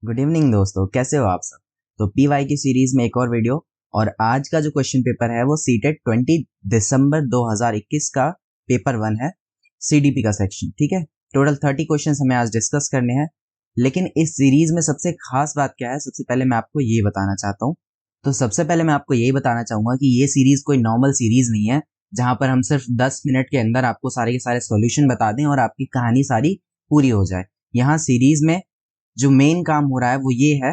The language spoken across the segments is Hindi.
गुड इवनिंग दोस्तों, कैसे हो आप सब। तो पीवाई की सीरीज में एक और वीडियो। और आज का जो क्वेश्चन पेपर है वो सीटेट 20 दिसंबर 2021 का पेपर 1 है, सीडीपी का सेक्शन। ठीक है, टोटल 30 क्वेश्चंस हमें आज डिस्कस करने हैं। लेकिन इस सीरीज में सबसे खास बात क्या है, सबसे पहले मैं आपको ये बताना चाहता हूँ। तो सबसे पहले मैं आपको यही बताना चाहूंगा कि ये सीरीज कोई नॉर्मल सीरीज नहीं है जहां पर हम सिर्फ 10 मिनट के अंदर आपको सारे के सारे सॉल्यूशन बता दें और आपकी कहानी सारी पूरी हो जाए। यहाँ सीरीज में जो मेन काम हो रहा है वो ये है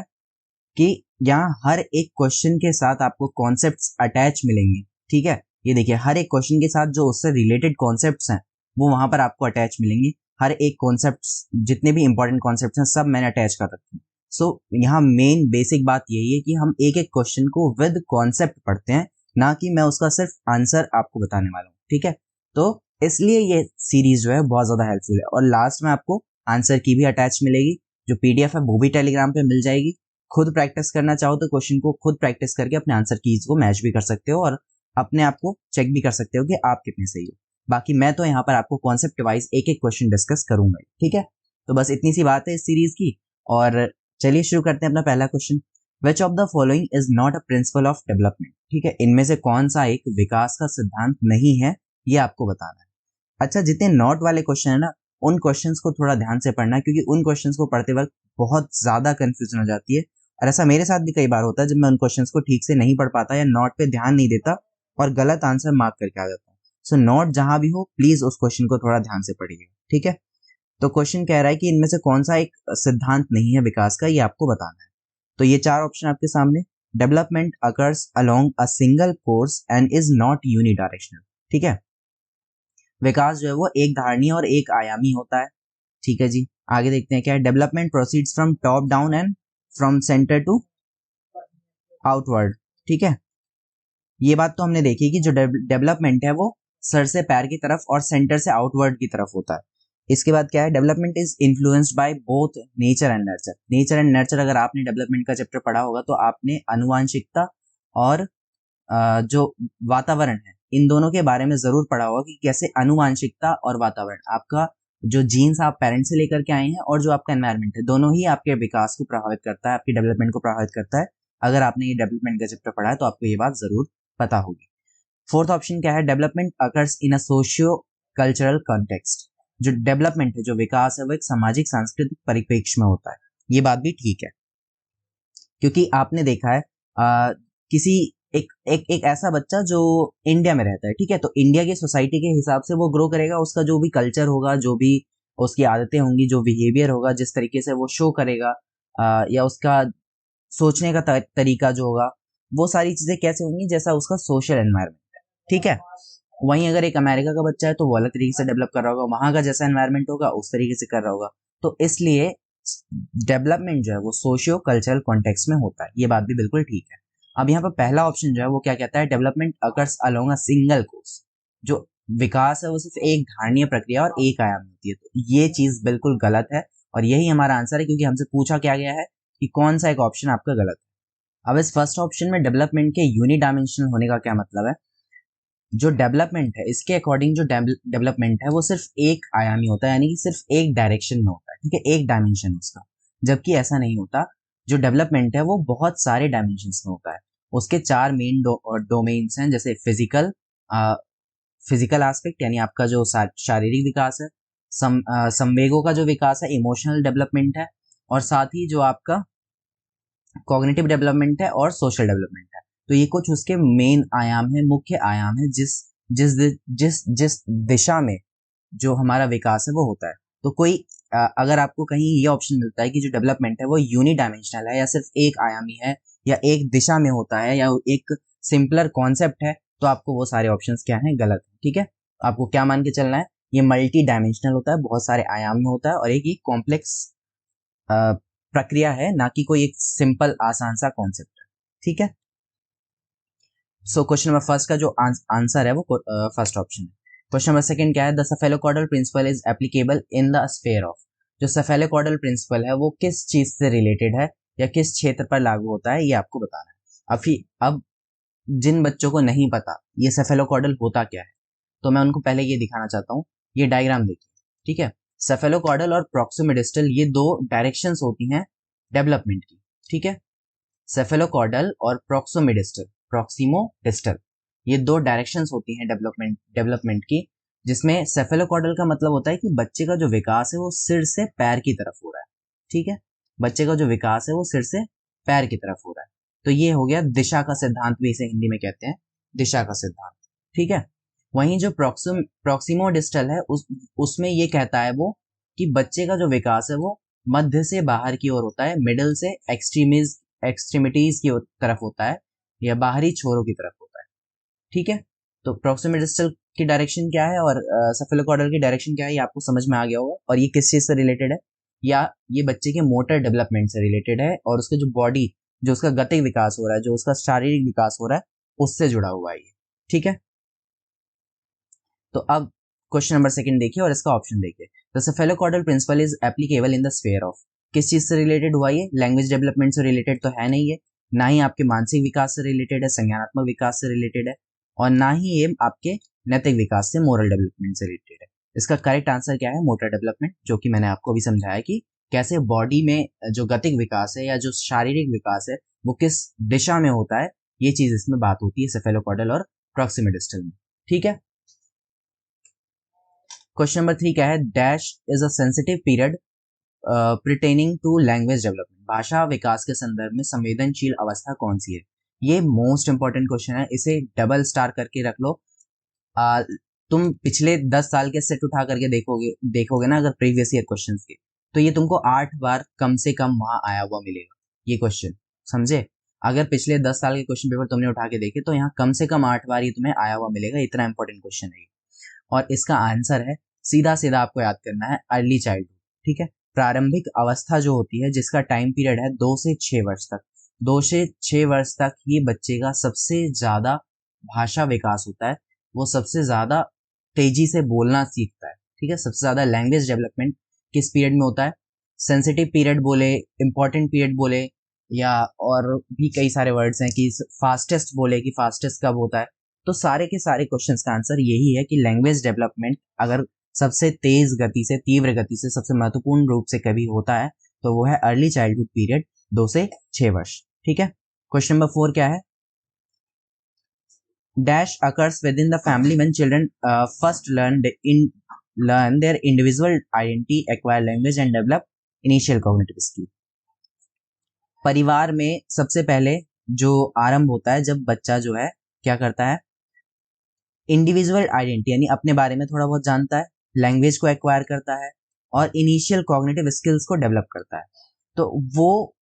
कि यहाँ हर एक क्वेश्चन के साथ आपको कॉन्सेप्ट्स अटैच मिलेंगे। ठीक है, ये देखिए, हर एक क्वेश्चन के साथ जो उससे रिलेटेड कॉन्सेप्ट्स हैं वो वहां पर आपको अटैच मिलेंगे। हर एक कॉन्सेप्ट्स, जितने भी इंपॉर्टेंट कॉन्सेप्ट्स हैं सब मैंने अटैच कर रखे हैं। सो यहाँ मेन बेसिक बात यही है कि हम एक एक क्वेश्चन को विद कॉन्सेप्ट पढ़ते हैं, ना कि मैं उसका सिर्फ आंसर आपको बताने वाला हूँ। ठीक है, तो इसलिए ये सीरीज जो है बहुत ज्यादा हेल्पफुल है। और लास्ट में आपको आंसर की भी अटैच मिलेगी, जो पीडीएफ है वो भी टेलीग्राम पे मिल जाएगी। खुद प्रैक्टिस करना चाहो तो क्वेश्चन को खुद प्रैक्टिस करके अपने आंसर कीज को मैच भी कर सकते हो और अपने आप को चेक भी कर सकते हो कि आप कितने सही हो। बाकी मैं तो यहाँ पर आपको कॉन्सेप्ट वाइज एक एक क्वेश्चन डिस्कस करूंगा। ठीक है, तो बस इतनी सी बात है इस सीरीज की। और चलिए शुरू करते हैं अपना पहला question. Which of the following is not a principle of development. ठीक है, इनमें से कौन सा एक विकास का सिद्धांत नहीं है, ये आपको बताना है। अच्छा, जितने नॉट वाले क्वेश्चन है ना, उन क्वेश्चंस को थोड़ा ध्यान से पढ़ना, क्योंकि उन क्वेश्चंस को पढ़ते वक्त बहुत ज्यादा कंफ्यूजन हो जाती है। और ऐसा मेरे साथ भी कई बार होता है जब मैं उन क्वेश्चंस को ठीक से नहीं पढ़ पाता या नोट पे ध्यान नहीं देता और गलत आंसर मार्क करके आ जाता हूँ। सो नोट जहां भी हो प्लीज उस क्वेश्चन को थोड़ा ध्यान से पढ़िएगा। ठीक है, तो क्वेश्चन कह रहा है कि इनमें से कौन सा एक सिद्धांत नहीं है विकास का, ये आपको बताना है। तो ये चार ऑप्शन आपके सामने। Development occurs along a single course and is not unidirectional. ठीक है, विकास जो है वो एक धारणीय और एक आयामी होता है। ठीक है जी, आगे देखते हैं क्या है। Development proceeds from top down and from centre to outward. ठीक है, ये बात तो हमने देखी कि जो डेवलपमेंट है वो सर से पैर की तरफ और सेंटर से आउटवर्ड की तरफ होता है। इसके बाद क्या है, development is influenced by both nature and nurture. Nature and nurture, अगर आपने डेवलपमेंट का चैप्टर पढ़ा होगा तो आपने अनुवांशिकता और जो वातावरण है इन दोनों के बारे में जरूर पढ़ा होगा कि कैसे अनुवांशिकता और वातावरण, आपका जो जीन्स आप पेरेंट्स से लेकर के आए हैं और जो आपका एनवायरनमेंट है, दोनों ही आपके विकास को प्रभावित करता है, आपकी डेवलपमेंट को प्रभावित करता है। अगर आपने ये डेवलपमेंट का चैप्टर पढ़ा है तो आपको ये बात जरूर पता होगी। फोर्थ ऑप्शन क्या है, development occurs in a socio cultural context. जो डेवलपमेंट है, जो विकास है, वो एक सामाजिक सांस्कृतिक परिप्रेक्ष्य में होता है। ये बात भी ठीक है, क्योंकि आपने देखा है किसी एक एक एक ऐसा बच्चा जो इंडिया में रहता है, ठीक है, तो इंडिया की सोसाइटी के हिसाब से वो ग्रो करेगा। उसका जो भी कल्चर होगा, जो भी उसकी आदतें होंगी, जो बिहेवियर होगा, जिस तरीके से वो शो करेगा, या उसका सोचने का तरीका जो होगा, वो सारी चीजें कैसे होंगी, जैसा उसका सोशल एनवायरनमेंट है। ठीक है, वहीं अगर एक अमेरिका का बच्चा है तो वो अलग तरीके से डेवलप कर रहा होगा, वहां का जैसा एनवायरनमेंट होगा उस तरीके से कर रहा होगा। तो इसलिए डेवलपमेंट जो है वो सोशियो कल्चरल कॉन्टेक्स्ट में होता है। ये बात भी बिल्कुल ठीक है। अब यहाँ पर पहला ऑप्शन जो है वो क्या कहता है, development occurs along a single course. जो विकास है वो सिर्फ एक धारणीय प्रक्रिया और एक आयाम होती है। तो ये चीज बिल्कुल गलत है और यही हमारा आंसर है, क्योंकि हमसे पूछा क्या गया है कि कौन सा एक ऑप्शन आपका गलत है। अब इस फर्स्ट ऑप्शन में डेवलपमेंट के यूनिडायमेंशनल होने का क्या मतलब है। जो डेवलपमेंट है, इसके अकॉर्डिंग जो डेवलपमेंट है वो सिर्फ एक आयामी होता है, यानी कि सिर्फ एक डायरेक्शन में होता है। ठीक है, एक डायमेंशन उसका, जबकि ऐसा नहीं होता। जो डेवलपमेंट है वो बहुत सारे डायमेंशन में होता है। उसके चार मेन डोमेन्स हैं, जैसे फिजिकल एस्पेक्ट, यानी आपका जो शारीरिक विकास है, संवेगों का जो विकास है, इमोशनल डेवलपमेंट है, और साथ ही जो आपका कॉग्निटिव डेवलपमेंट है और सोशल डेवलपमेंट है। तो ये कुछ उसके मेन आयाम है, मुख्य आयाम है, जिस जिस जिस जिस दिशा में जो हमारा विकास है वो होता है। तो कोई अगर आपको कहीं ये ऑप्शन मिलता है कि जो डेवलपमेंट है वो यूनि डायमेंशनल है या सिर्फ एक आयामी है या एक दिशा में होता है या एक सिंपलर कॉन्सेप्ट है, तो आपको वो सारे ऑप्शंस क्या हैं, गलत है। ठीक है, आपको क्या मान के चलना है, ये मल्टी डायमेंशनल होता है, बहुत सारे आयाम में होता है और एक कॉम्प्लेक्स प्रक्रिया है, ना कि कोई एक सिंपल आसान सा कॉन्सेप्ट है। ठीक है, सो क्वेश्चन नंबर फर्स्ट का जो आंसर है वो फर्स्ट ऑप्शन है। क्वेश्चन नंबर सेकंड क्या है, the cephalocaudal principle is applicable in the sphere of. जो सेफेलोकॉर्डल प्रिंसिपल है वो किस चीज से रिलेटेड है या किस क्षेत्र पर लागू होता है, ये आपको बताना है। अब जिन बच्चों को नहीं पता ये सेफेलोकॉर्डल होता क्या है, तो मैं उनको पहले ये दिखाना चाहता हूँ। ये डायग्राम देखिए। ठीक है, सेफेलोकॉर्डल और प्रॉक्सिमिडिस्टल ये दो डायरेक्शंस होती हैं डेवलपमेंट की, ठीक है। सेफेलोकॉर्डल और प्रोक्सिमोडिस्टल, ये दो डायरेक्शंस होती हैं डेवलपमेंट की, जिसमें सेफेलोकॉर्डल का मतलब होता है कि बच्चे का जो विकास है वो सिर से पैर की तरफ हो रहा है, ठीक है। बच्चे का जो विकास है वो सिर से पैर की तरफ हो रहा है। तो ये हो गया दिशा का सिद्धांत, भी इसे हिंदी में कहते हैं दिशा का सिद्धांत, ठीक है। वहीं जो प्रोक्सिमोडिस्टल है उसमें ये कहता है वो कि बच्चे का जो विकास है वो मध्य से बाहर की ओर होता है, मिडल से एक्सट्रीमिटीज की तरफ होता है, या बाहरी छोरों की तरफ होता है, ठीक है। तो प्रोक्सिमोडिस्टल की डायरेक्शन क्या है और सेफेलोकॉर्डल की डायरेक्शन क्या है, ये आपको समझ में आ गया होगा। और ये किस चीज से रिलेटेड है, या ये बच्चे के मोटर डेवलपमेंट से रिलेटेड है, और उसके जो बॉडी, जो उसका गतिक विकास हो रहा है, जो उसका शारीरिक विकास हो रहा है, उससे जुड़ा हुआ है ये, ठीक है। तो अब क्वेश्चन नंबर सेकंड देखिए और इसका ऑप्शन देखिए। The cephalocaudal principle is applicable in the sphere of, किस चीज से रिलेटेड हुआ ये, लैंग्वेज डेवलपमेंट से रिलेटेड तो है नहीं ये, ना ही आपके मानसिक विकास से रिलेटेड है, संज्ञानात्मक विकास से रिलेटेड है, और ना ही ये आपके नैतिक विकास से, मोरल डेवलपमेंट से रिलेटेड है। इसका करेक्ट आंसर क्या है, मोटर डेवलपमेंट, जो कि मैंने आपको अभी समझाया कि कैसे बॉडी में जो गतिक विकास है या जो शारीरिक विकास है वो किस दिशा में होता है, ये चीज इसमें बात होती है सेफेलोकॉर्डल और प्रोक्सिमोडिस्टल में, ठीक है। क्वेश्चन नंबर 3 क्या है, dash is a sensitive period pertaining to language development, भाषा विकास के संदर्भ में संवेदनशील अवस्था कौन सी है। ये मोस्ट इंपॉर्टेंट क्वेश्चन है, इसे डबल स्टार करके रख लो। तुम पिछले 10 साल के सेट उठा करके देखोगे ना अगर प्रीवियस ईयर क्वेश्चन के, तो ये तुमको 8 बार कम से कम वहां आया हुआ मिलेगा ये क्वेश्चन, समझे। अगर पिछले 10 साल के क्वेश्चन पेपर तुमने उठा के देखे तो यहाँ कम से कम 8 बार ये तुम्हें आया हुआ मिलेगा, इतना इंपॉर्टेंट क्वेश्चन है। और इसका आंसर है, सीधा सीधा आपको याद करना है, अर्ली चाइल्डहुड, ठीक है। प्रारंभिक अवस्था जो होती है, जिसका टाइम पीरियड है 2 से 6 वर्ष तक, 2 से 6 वर्ष तक ये बच्चे का सबसे ज्यादा भाषा विकास होता है, वो सबसे ज्यादा तेजी से बोलना सीखता है, ठीक है। सबसे ज्यादा लैंग्वेज डेवलपमेंट किस पीरियड में होता है, सेंसिटिव पीरियड बोले, इंपॉर्टेंट पीरियड बोले, या और भी कई सारे वर्ड्स हैं कि फास्टेस्ट बोले कि फास्टेस्ट कब होता है। तो सारे के सारे क्वेश्चंस का आंसर यही है कि लैंग्वेज डेवलपमेंट अगर सबसे तेज गति से, तीव्र गति से, सबसे महत्वपूर्ण रूप से कभी होता है तो वो है अर्ली चाइल्डहुड पीरियड, 2 से 6 वर्ष, ठीक है। क्वेश्चन नंबर 4 क्या है, dash occurs with in the family when children first learn their individual identity, acquire language and develop initial cognitive skill. परिवार में सबसे पहले जो आरंभ होता है जब बच्चा जो है क्या करता है, इंडिविजुअल आइडेंटिटी यानी अपने बारे में थोड़ा बहुत जानता है, लैंग्वेज को एक्वायर करता है, और इनिशियल कॉग्निटिव स्किल्स को डेवलप करता है। तो वो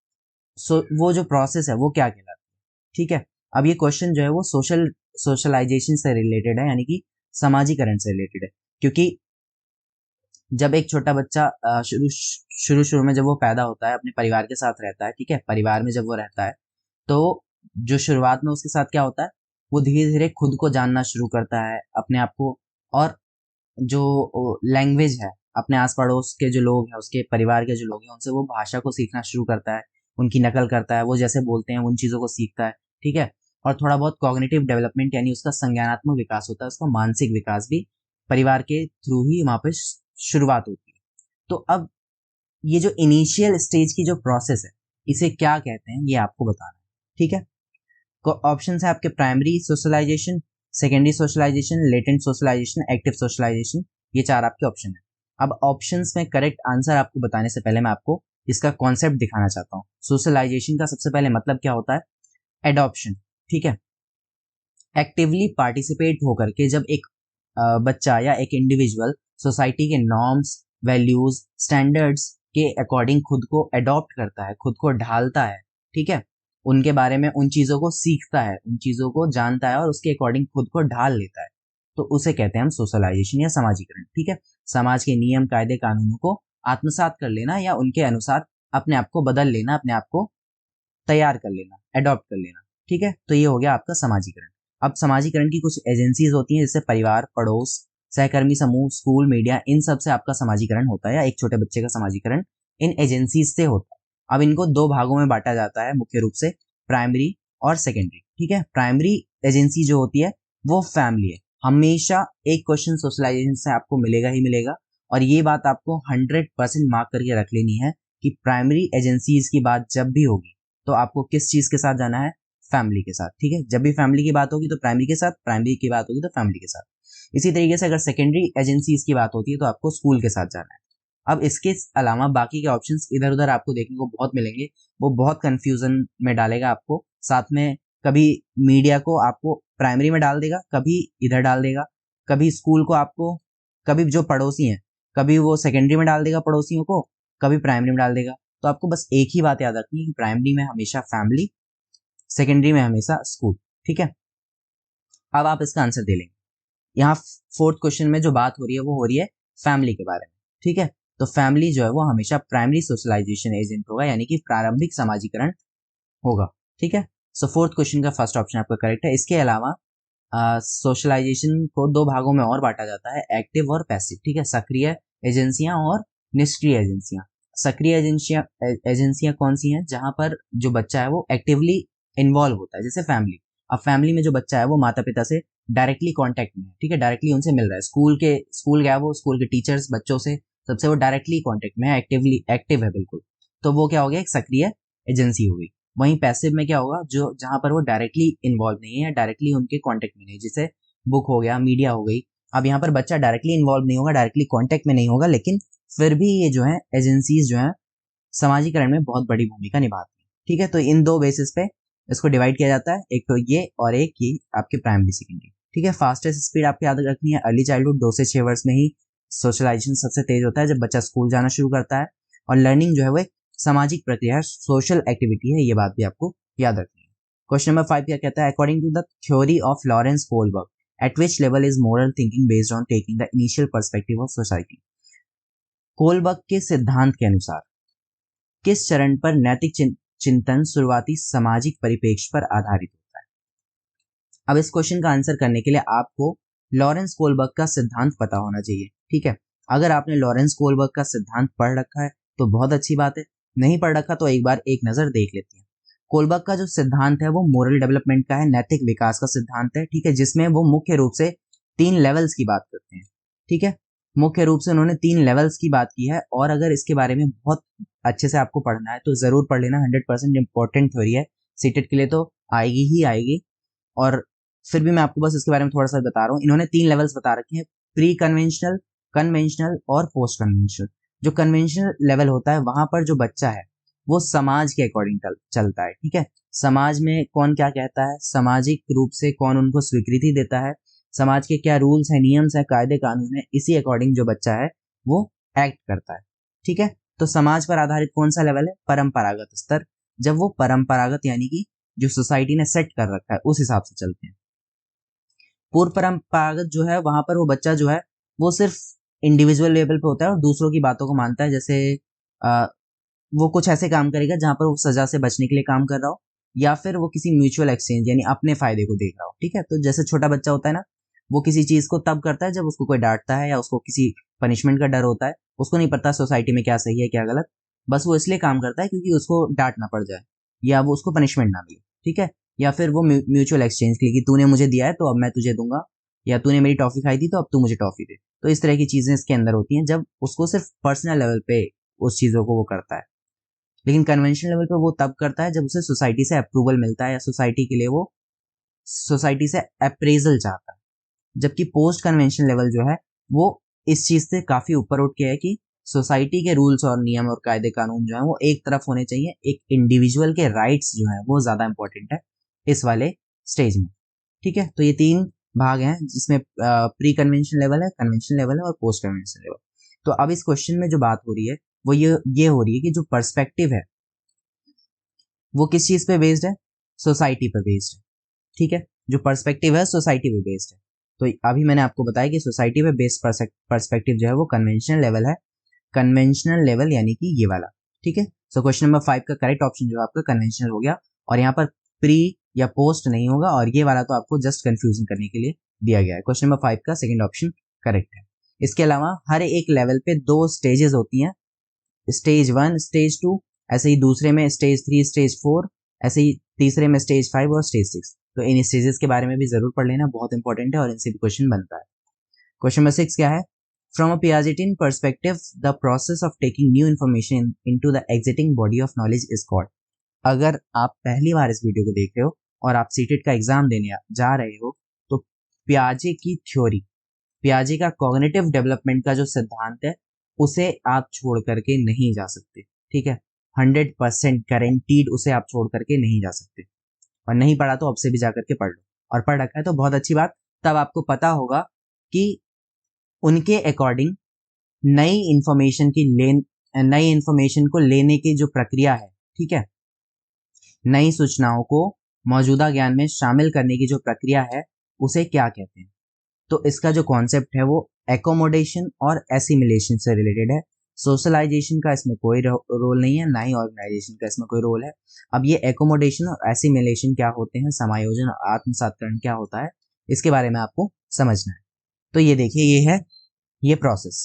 जो प्रोसेस है वो क्या कहलाता है, ठीक है। अब ये क्वेश्चन जो है वो सोशलाइजेशन से रिलेटेड है, यानी कि समाजीकरण से रिलेटेड है, क्योंकि जब एक छोटा बच्चा शुरू में जब वो पैदा होता है अपने परिवार के साथ रहता है, ठीक है, परिवार में जब वो रहता है तो जो शुरुआत में उसके साथ क्या होता है, वो धीरे धीरे खुद को जानना शुरू करता है, अपने आप को, और जो लैंग्वेज है, अपने आस पड़ोस के जो लोग हैं, उसके परिवार के जो लोग हैं, उनसे वो भाषा को सीखना शुरू करता है, उनकी नकल करता है, वो जैसे बोलते हैं उन चीज़ों को सीखता है, ठीक है। और थोड़ा बहुत कॉग्निटिव डेवलपमेंट यानी उसका संज्ञानात्मक विकास होता है, उसका मानसिक विकास भी परिवार के थ्रू ही वहाँ पे शुरुआत होती है। तो अब ये जो इनिशियल स्टेज की जो प्रोसेस है, इसे क्या कहते हैं ये आपको बताना है, ठीक है। ऑप्शन है आपके, primary socialisation, secondary socialisation, latent socialisation, active socialisation, ये 4 आपके ऑप्शन है। अब ऑप्शंस में करेक्ट आंसर आपको बताने से पहले मैं आपको इसका कॉन्सेप्ट दिखाना चाहता हूँ। सोशलाइजेशन का सबसे पहले मतलब क्या होता है, एडॉप्शन, ठीक है। एक्टिवली पार्टिसिपेट होकर के जब एक बच्चा या एक इंडिविजुअल सोसाइटी के नॉर्म्स, वैल्यूज, स्टैंडर्ड्स के अकॉर्डिंग खुद को एडॉप्ट करता है, खुद को ढालता है, ठीक है, उनके बारे में उन चीज़ों को सीखता है, उन चीज़ों को जानता है और उसके अकॉर्डिंग खुद को ढाल लेता है, तो उसे कहते हैं हम सोशलाइजेशन या समाजीकरण, ठीक है। समाज के नियम, कायदे, कानूनों को आत्मसात कर लेना या उनके अनुसार अपने आप को बदल लेना, अपने आप को तैयार कर लेना, एडॉप्ट कर लेना, ठीक है। तो ये हो गया आपका समाजीकरण। अब समाजीकरण की कुछ एजेंसीज होती हैं, जैसे परिवार, पड़ोस, सहकर्मी समूह, स्कूल, मीडिया, इन सब से आपका समाजीकरण होता है, या एक छोटे बच्चे का समाजीकरण इन एजेंसीज से होता है। अब इनको 2 भागों में बांटा जाता है मुख्य रूप से, प्राइमरी और सेकेंडरी, ठीक है। प्राइमरी एजेंसी जो होती है वो फैमिली है, हमेशा एक क्वेश्चन सोशलाइजेशन से आपको मिलेगा ही मिलेगा, और ये बात आपको 100% मार्क करके रख लेनी है कि प्राइमरी एजेंसीज की बात जब भी होगी तो आपको किस चीज के साथ जाना है, फैमिली के साथ, ठीक है। जब भी फैमिली की बात होगी तो प्राइमरी के साथ, प्राइमरी की बात होगी तो फैमिली के साथ। इसी तरीके से अगर सेकेंडरी एजेंसीज की बात होती है तो आपको स्कूल के साथ जाना है। अब इसके अलावा बाकी के ऑप्शंस इधर उधर आपको देखने को बहुत मिलेंगे, वो बहुत कंफ्यूजन में डालेगा आपको। साथ में कभी मीडिया को आपको प्राइमरी में डाल देगा, कभी इधर डाल देगा, कभी स्कूल को आपको, कभी जो पड़ोसी हैं कभी वो सेकेंडरी में डाल देगा पड़ोसियों को, कभी प्राइमरी में डाल देगा। तो आपको बस एक ही बात याद रखनी है कि प्राइमरी में हमेशा फैमिली, सेकेंडरी में हमेशा स्कूल, ठीक है। अब आप इसका आंसर दे लेंगे। यहाँ फोर्थ क्वेश्चन में जो बात हो रही है वो हो रही है फैमिली के बारे में, ठीक है। तो फैमिली जो है वो हमेशा प्राइमरी सोशलाइजेशन एजेंट होगा, यानी कि प्रारंभिक समाजीकरण होगा, ठीक है। सो फोर्थ क्वेश्चन का फर्स्ट ऑप्शन आपका करेक्ट है। इसके अलावा सोशलाइजेशन को दो भागों में और बांटा जाता है, एक्टिव और पैसिव, ठीक है। सक्रिय एजेंसियां और निष्क्रिय एजेंसियां। सक्रिय एजेंसियां कौन सी हैं, जहां पर जो बच्चा है वो एक्टिवली इन्वॉल्व होता है, जैसे फैमिली। अब फैमिली में जो बच्चा है वो माता पिता से डायरेक्टली कांटेक्ट में है, ठीक है, डायरेक्टली उनसे मिल रहा है, स्कूल गया, वो स्कूल के टीचर्स बच्चों से सबसे वो डायरेक्टली कांटेक्ट में है, एक्टिवली एक्टिव है बिल्कुल। तो वो क्या हो गया, एक सक्रिय एजेंसी हो गई। वहीं पैसिव में क्या होगा, जो जहां पर वो डायरेक्टली इन्वॉल्व नहीं है, डायरेक्टली उनके कांटेक्ट में नहीं, जैसे बुक हो गया, मीडिया हो गई। अब यहाँ पर बच्चा डायरेक्टली इन्वॉल्व नहीं होगा, डायरेक्टली कांटेक्ट में नहीं होगा, लेकिन फिर भी ये जो है एजेंसीज जो है समाजीकरण में बहुत बड़ी भूमिका निभाती है, ठीक है। तो इन दो बेसिस पे इसको डिवाइड किया जाता है, एक तो ये और एक ये आपके प्राइमरी सेकेंडरी, ठीक है। फास्टेस्ट स्पीड आपको याद रखनी है, अर्ली चाइल्डहुड 2 से 6 वर्ष में ही सोशलाइजेशन सबसे तेज होता है, जब बच्चा स्कूल जाना शुरू करता है। और लर्निंग जो है वो एक सामाजिक प्रक्रिया है, सोशल एक्टिविटी है, ये बात भी आपको याद रखनी है। क्वेश्चन नंबर 5 क्या कहता है, according to the theory of Lawrence Kohlberg at which level is moral thinking based on taking the initial perspective of society. Kohlberg के सिद्धांत के अनुसार किस चरण पर नैतिक चिंतन शुरुआती सामाजिक परिप्रेक्ष्य पर आधारित होता है। अब इस क्वेश्चन का आंसर करने के लिए आपको लॉरेंस कोलबर्ग का सिद्धांत पता होना चाहिए, ठीक है। अगर आपने लॉरेंस कोलबर्ग का सिद्धांत पढ़ रखा है तो बहुत अच्छी बात है, नहीं पढ़ रखा तो एक बार एक नजर देख लेते हैं। कोलबर्ग का जो सिद्धांत है वो मोरल डेवलपमेंट का है, नैतिक विकास का सिद्धांत है, ठीक है, जिसमें वो मुख्य रूप से 3 लेवल्स की बात करते हैं, ठीक है। मुख्य रूप से उन्होंने 3 लेवल्स की बात की है, और अगर इसके बारे में बहुत अच्छे से आपको पढ़ना है तो जरूर पढ़ लेना, 100% इंपॉर्टेंट थ्योरी है, सीटेट के लिए तो आएगी ही आएगी। और फिर भी मैं आपको बस इसके बारे में थोड़ा सा बता रहा हूँ। इन्होंने 3 लेवल्स बता रखे हैं, प्री कन्वेंशनल, कन्वेंशनल और पोस्ट कन्वेंशनल। जो कन्वेंशनल लेवल होता है वहां पर जो बच्चा है वो समाज के अकॉर्डिंग चलता है, ठीक है। समाज में कौन क्या कहता है, सामाजिक रूप से कौन उनको स्वीकृति देता है, समाज के क्या रूल्स हैं, नियम्स हैं, कायदे कानून है, इसी अकॉर्डिंग जो बच्चा है वो एक्ट करता है, ठीक है। तो समाज पर आधारित कौन सा लेवल है, परंपरागत स्तर। जब वो परंपरागत यानी कि जो सोसाइटी ने सेट कर रखा है उस हिसाब से चलते हैं। पूर्व परंपरागत जो है वहां पर वो बच्चा जो है वो सिर्फ इंडिविजुअल लेवल पे होता है और दूसरों की बातों को मानता है, जैसे वो कुछ ऐसे काम करेगा जहां पर वो सजा से बचने के लिए काम कर रहा हो, या फिर वो किसी म्यूचुअल एक्सचेंज यानी अपने फायदे को देख रहा हो, ठीक है। तो जैसे छोटा बच्चा होता है ना, वो किसी चीज को तब करता है जब उसको कोई डांटता है या उसको किसी पनिशमेंट का डर होता है, उसको नहीं पता सोसाइटी में क्या सही है क्या गलत, बस वो इसलिए काम करता है क्योंकि उसको डांट ना पड़ जाए या वो उसको पनिशमेंट ना मिले, ठीक है। या फिर वो म्यूचुअल एक्सचेंज के लिए कि तूने मुझे दिया है तो अब मैं तुझे दूंगा, या तूने मेरी टॉफी खाई थी तो अब तू मुझे टॉफी दे। तो इस तरह की चीजें इसके अंदर होती हैं जब उसको सिर्फ पर्सनल लेवल पे उस चीजों को वो करता है। लेकिन कन्वेंशनल लेवल पे वो तब करता है जब उसे सोसाइटी से अप्रूवल मिलता है या सोसाइटी के लिए वो सोसाइटी से अप्रेजल चाहता है। जबकि पोस्ट कन्वेंशन लेवल जो है वो इस चीज से काफी ऊपर उठ के है कि सोसाइटी के रूल्स और नियम और कायदे कानून जो है वो एक तरफ होने चाहिए, एक इंडिविजुअल के राइट्स जो है वो ज्यादा इंपॉर्टेंट है इस वाले स्टेज में, ठीक है। तो ये 3 भाग हैं जिसमें प्री कन्वेंशन लेवल है, कन्वेंशन लेवल है और पोस्ट कन्वेंशन लेवल। तो अब इस क्वेश्चन में जो बात हो रही है वो ये हो रही है कि जो पर्सपेक्टिव है वो किस चीज पे बेस्ड है, सोसाइटी पे बेस्ड है, ठीक है। जो पर्सपेक्टिव है सोसाइटी पे बेस्ड है। तो अभी मैंने आपको बताया कि सोसाइटी पे बेस्ड पर्सपेक्टिव जो है वो कन्वेंशनल लेवल है, कन्वेंशनल लेवल यानी कि ये वाला, ठीक है। सो क्वेश्चन नंबर 5 का करेक्ट ऑप्शन जो है आपका कन्वेंशनल हो गया, और यहाँ पर प्री या पोस्ट नहीं होगा, और ये वाला तो आपको जस्ट कंफ्यूजन करने के लिए दिया गया है। क्वेश्चन नंबर 5 का सेकंड ऑप्शन करेक्ट है। इसके अलावा हर एक लेवल पे 2 स्टेजेस होती हैं, स्टेज 1, स्टेज 2, ऐसे ही दूसरे में स्टेज 3, स्टेज 4, ऐसे ही तीसरे में स्टेज 5 और स्टेज 6। तो इन स्टेजेस के बारे में भी जरूर पढ़ लेना, बहुत इंपॉर्टेंट है और इनसे भी क्वेश्चन बनता है। क्वेश्चन नंबर 6 क्या है, From a Piagetian perspective, the process of taking new information into the exiting body of knowledge is called. अगर आप पहली बार इस वीडियो को देख रहे हो और आप सीटेट का एग्जाम देने जा रहे हो तो पियाजे की थ्योरी, पियाजे का कॉग्निटिव डेवलपमेंट का जो सिद्धांत है उसे आप छोड़ करके नहीं जा सकते, ठीक है। 100% गारंटीड उसे आप छोड़ करके नहीं जा सकते। और नहीं पढ़ा तो अब से भी जा करके पढ़ लो, और पढ़ रखा है तो बहुत अच्छी बात। तब आपको पता होगा कि उनके अकॉर्डिंग नई इंफॉर्मेशन को लेने की जो प्रक्रिया है, ठीक है, नई सूचनाओं को मौजूदा ज्ञान में शामिल करने की जो प्रक्रिया है उसे क्या कहते हैं। तो इसका जो कॉन्सेप्ट है वो एकोमोडेशन और एसिमिलेशन से रिलेटेड है। सोशलाइजेशन का इसमें कोई रोल नहीं है, ना ही ऑर्गेनाइजेशन का इसमें कोई रोल है। अब ये एकोमोडेशन और एसिमिलेशन क्या होते हैं, समायोजन और आत्मसातकरण क्या होता है, इसके बारे में आपको समझना है। तो ये देखिए, ये है ये प्रोसेस,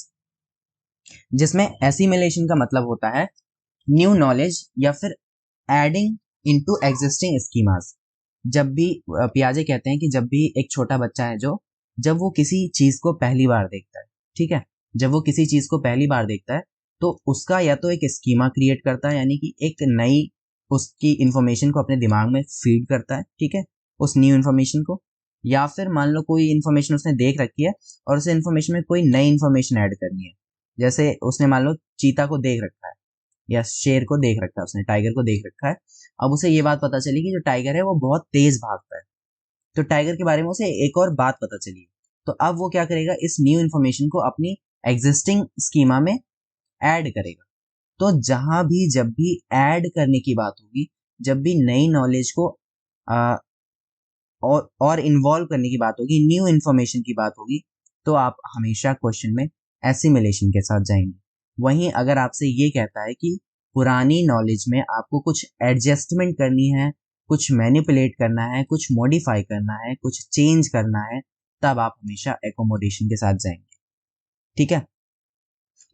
जिसमें एसिमिलेशन का मतलब होता है न्यू नॉलेज या फिर एडिंग इनटू एग्जिस्टिंग स्कीमास। जब भी पियाजे कहते हैं कि जब भी एक छोटा बच्चा है जो जब वो किसी चीज को पहली बार देखता है, ठीक है, जब वो किसी चीज को पहली बार देखता है तो उसका या तो एक स्कीमा क्रिएट करता है, यानी कि एक नई उसकी इंफॉर्मेशन को अपने दिमाग में फीड करता है, ठीक है, उस न्यू इन्फॉर्मेशन को। या फिर मान लो कोई इन्फॉर्मेशन उसने देख रखी है और उस इन्फॉर्मेशन में कोई नई इन्फॉर्मेशन ऐड करनी है। जैसे उसने मान लो चीता को देख रखा है या शेर को देख रखा है, उसने टाइगर को देख रखा है। अब उसे ये बात पता चली कि जो टाइगर है वो बहुत तेज भागता है, तो टाइगर के बारे में उसे एक और बात पता चली। तो अब वो क्या करेगा, इस न्यू इन्फॉर्मेशन को अपनी एग्जिस्टिंग स्कीमा में ऐड करेगा। तो जहां भी जब भी ऐड करने की बात होगी, जब भी नई नॉलेज को आ, और इन्वॉल्व करने की बात होगी, न्यू इन्फॉर्मेशन की बात होगी, तो आप हमेशा क्वेश्चन में एसिमिलेशन के साथ जाएंगे। वहीं अगर आपसे ये कहता है कि पुरानी नॉलेज में आपको कुछ एडजस्टमेंट करनी है, कुछ मैनिपुलेट करना है, कुछ मॉडिफाई करना है, कुछ चेंज करना है, तब आप हमेशा एकोमोडेशन के साथ जाएंगे, ठीक है।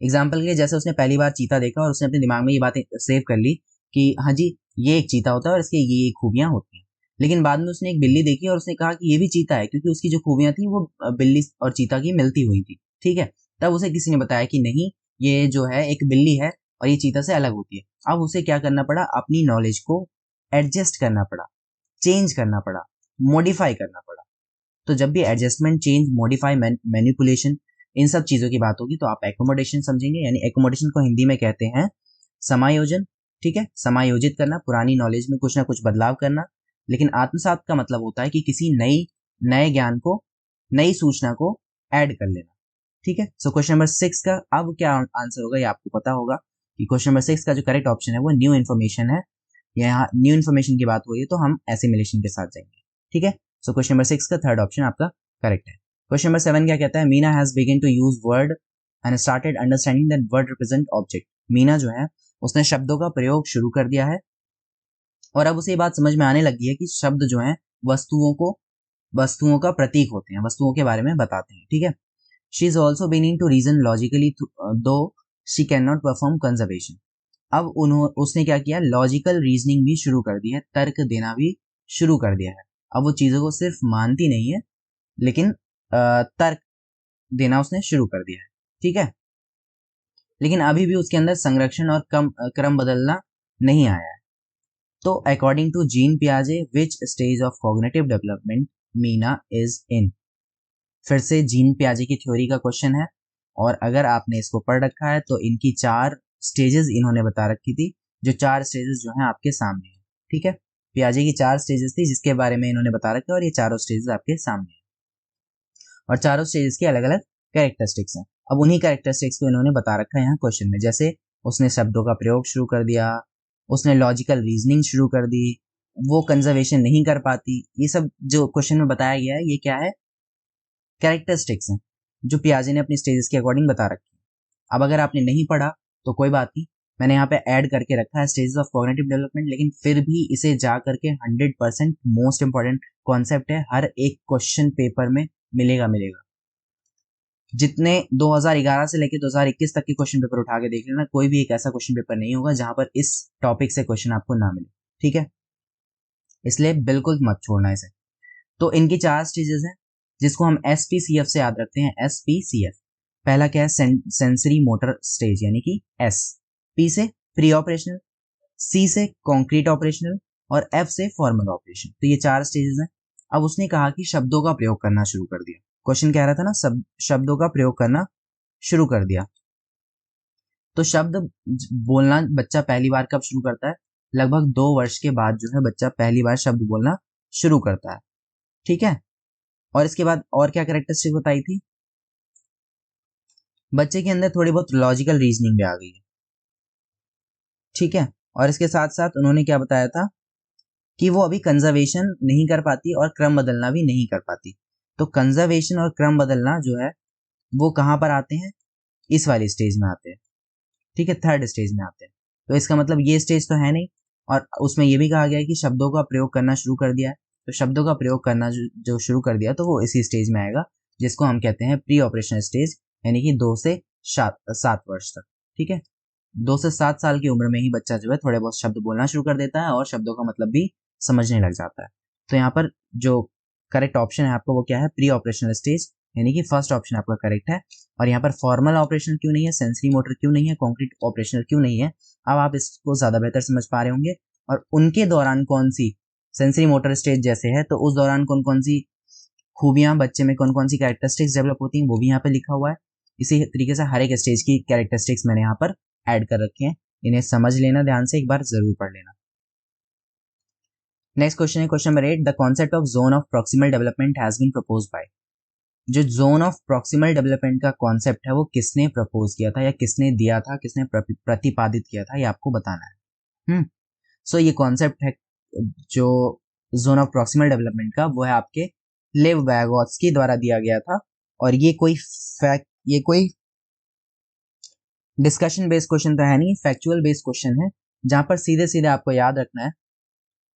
एग्जाम्पल के लिए, जैसे उसने पहली बार चीता देखा और उसने अपने दिमाग में ये बातें सेव कर ली कि हाँ जी ये एक चीता होता है और इसके ये खूबियां होती हैं। लेकिन बाद में उसने एक बिल्ली देखी और उसने कहा कि ये भी चीता है, क्योंकि उसकी जो खूबियां थी वो बिल्ली और चीता की मिलती हुई थी, ठीक है। तब उसे किसी ने बताया कि नहीं, ये जो है एक बिल्ली है और ये चीता से अलग होती है। अब उसे क्या करना पड़ा, अपनी नॉलेज को एडजस्ट करना पड़ा, चेंज करना पड़ा, मॉडिफाई करना पड़ा। तो जब भी एडजस्टमेंट, चेंज, मॉडिफाई, मैनिपुलेशन, इन सब चीजों की बात होगी तो आप एकोमोडेशन समझेंगे। यानी एकोमोडेशन को हिंदी में कहते हैं समायोजन, ठीक है, समायोजित करना, पुरानी नॉलेज में कुछ ना कुछ बदलाव करना। लेकिन आत्मसात का मतलब होता है कि किसी नए ज्ञान को, नई सूचना को ऐड कर लेना, ठीक है। सो क्वेश्चन नंबर 6 का अब क्या आंसर होगा, ये आपको पता होगा कि क्वेश्चन नंबर 6 का जो करेक्ट ऑप्शन है वो न्यू इन्फॉर्मेशन है। यहाँ न्यू इन्फॉर्मेशन की बात हो रही है तो हम एसिमिलेशन के साथ जाएंगे, ठीक है। सो क्वेश्चन नंबर 6 का थर्ड ऑप्शन आपका करेक्ट है। क्वेश्चन नंबर 7 क्या कहता है, Meena has begin to use word and started understanding that word represent object. Meena जो है उसने शब्दों का प्रयोग शुरू कर दिया है और अब उसे ये बात समझ में आने लगी है कि शब्द जो है वस्तुओं का प्रतीक होते हैं, वस्तुओं के बारे में बताते हैं, ठीक है। She is also beginning to reason logically though she can not perform conservation. अब उसने क्या किया, लॉजिकल रीजनिंग भी शुरू कर दी है, तर्क देना भी शुरू कर दिया है। अब वो चीजों को सिर्फ मानती नहीं है लेकिन तर्क देना उसने शुरू कर दिया है, ठीक है। लेकिन अभी भी उसके अंदर संरक्षण और क्रम बदलना नहीं आया है। तो अकॉर्डिंग टू जीन पियाजे, which stage of cognitive development Meena is in. फिर से जीन पियाजे की थ्योरी का क्वेश्चन है और अगर आपने इसको पढ़ रखा है तो इनकी 4 स्टेजेस इन्होंने बता रखी थी, जो 4 स्टेजेस जो हैं आपके सामने हैं, ठीक है। पियाजे की 4 स्टेजेस थी जिसके बारे में इन्होंने बता रखा है और ये चारों स्टेजेस आपके सामने हैं और चारों स्टेजेस के अलग अलग कैरेक्टरिस्टिक्स हैं। अब उन्हीं कैरेक्टरिस्टिक्स को इन्होंने बता रखा है यहाँ क्वेश्चन में। जैसे उसने शब्दों का प्रयोग शुरू कर दिया, उसने लॉजिकल रीजनिंग शुरू कर दी, वो कंजर्वेशन नहीं कर पाती। ये सब जो क्वेश्चन में बताया गया है ये क्या है, कैरेक्टरिस्टिक्स हैं जो पियाजे ने अपनी स्टेजेस के अकॉर्डिंग बता रखी है। अब अगर आपने नहीं पढ़ा तो कोई बात नहीं, मैंने यहाँ पे ऐड करके रखा है स्टेजेस ऑफ कॉग्निटिव डेवलपमेंट, लेकिन फिर भी इसे जा करके 100% मोस्ट इंपॉर्टेंट कॉन्सेप्ट है, हर एक क्वेश्चन पेपर में मिलेगा। जितने 2011 से लेकर 2021 तक के क्वेश्चन पेपर उठा के देख लेना, कोई भी एक ऐसा क्वेश्चन पेपर नहीं होगा जहां पर इस टॉपिक से क्वेश्चन आपको ना मिले, ठीक है। इसलिए बिल्कुल मत छोड़ना इसे। तो इनकी 4 स्टेजेस हैं जिसको हम SPCF से याद रखते हैं, SPCF। पहला क्या है, सेंसरी मोटर स्टेज यानी कि एस, पी से प्री ऑपरेशनल, सी से कॉन्क्रीट ऑपरेशनल और एफ से फॉर्मल ऑपरेशन। तो ये 4 स्टेजेस हैं। अब उसने कहा कि शब्दों का प्रयोग करना शुरू कर दिया। क्वेश्चन कह रहा था ना, सब शब्दों का प्रयोग करना शुरू कर दिया। तो शब्द बोलना बच्चा पहली बार कब शुरू करता है? लगभग 2 वर्ष के बाद जो है बच्चा पहली बार शब्द बोलना शुरू करता है। ठीक है, और इसके बाद और क्या कैरेक्टरिस्टिक बताई थी? बच्चे के अंदर थोड़ी बहुत लॉजिकल रीजनिंग भी आ गई है। ठीक है, और इसके साथ साथ उन्होंने क्या बताया था कि वो अभी कंजर्वेशन नहीं कर पाती और क्रम बदलना भी नहीं कर पाती। तो कंजर्वेशन और क्रम बदलना जो है वो कहाँ पर आते हैं? इस वाली स्टेज में आते हैं। ठीक है, थर्ड स्टेज में आते हैं। तो इसका मतलब ये स्टेज तो है नहीं, और उसमें ये भी कहा गया है कि शब्दों का प्रयोग करना शुरू कर दिया है। तो शब्दों का प्रयोग करना जो शुरू कर दिया तो वो इसी स्टेज में आएगा, जिसको हम कहते हैं प्री ऑपरेशन स्टेज, यानी कि 2 से 7 वर्ष तक। ठीक है, 2 से 7 साल की उम्र में ही बच्चा जो है थोड़े बहुत शब्द बोलना शुरू कर देता है और शब्दों का मतलब भी समझने लग जाता है। तो यहाँ पर जो करेक्ट ऑप्शन है आपका वो क्या है? प्री ऑपरेशनल स्टेज, यानी कि फर्स्ट ऑप्शन आपका करेक्ट है। और यहाँ पर फॉर्मल ऑपरेशन क्यों नहीं है, सेंसरी मोटर क्यों नहीं है, कॉन्क्रीट ऑपरेशनल क्यों नहीं है, अब आप इसको ज्यादा बेहतर समझ पा रहे होंगे। और उनके दौरान कौन सी, सेंसरी मोटर स्टेज जैसे है तो उस दौरान कौन कौन सी खूबियां बच्चे में, कौन कौन सी कैरेक्टरिस्टिक्स डेवलप होती हैं वो भी यहाँ पे लिखा हुआ है। इसी तरीके से हर एक स्टेज की कैरेक्टरिस्टिक्स मैंने यहाँ पर ऐड कर रखे हैं, इन्हें समझ लेना ध्यान से, एक बार जरूर पढ़ लेना। नेक्स्ट क्वेश्चन है question number 8, the concept of zone of proximal development has been proposed by. जो जोन ऑफ प्रॉक्सिमल डेवलपमेंट का कॉन्सेप्ट है वो किसने प्रपोज किया था या किसने दिया था, किसने प्रतिपादित किया था, ये आपको बताना है। सो ये कॉन्सेप्ट है जो जोन ऑफ प्रॉक्सिमल डेवलपमेंट का, वो है आपके लेव वैगोत्स्की द्वारा दिया गया था। और ये कोई डिस्कशन बेस्ड क्वेश्चन तो है नहीं, फैक्चुअल बेस्ड क्वेश्चन है, जहां पर सीधे सीधे आपको याद रखना है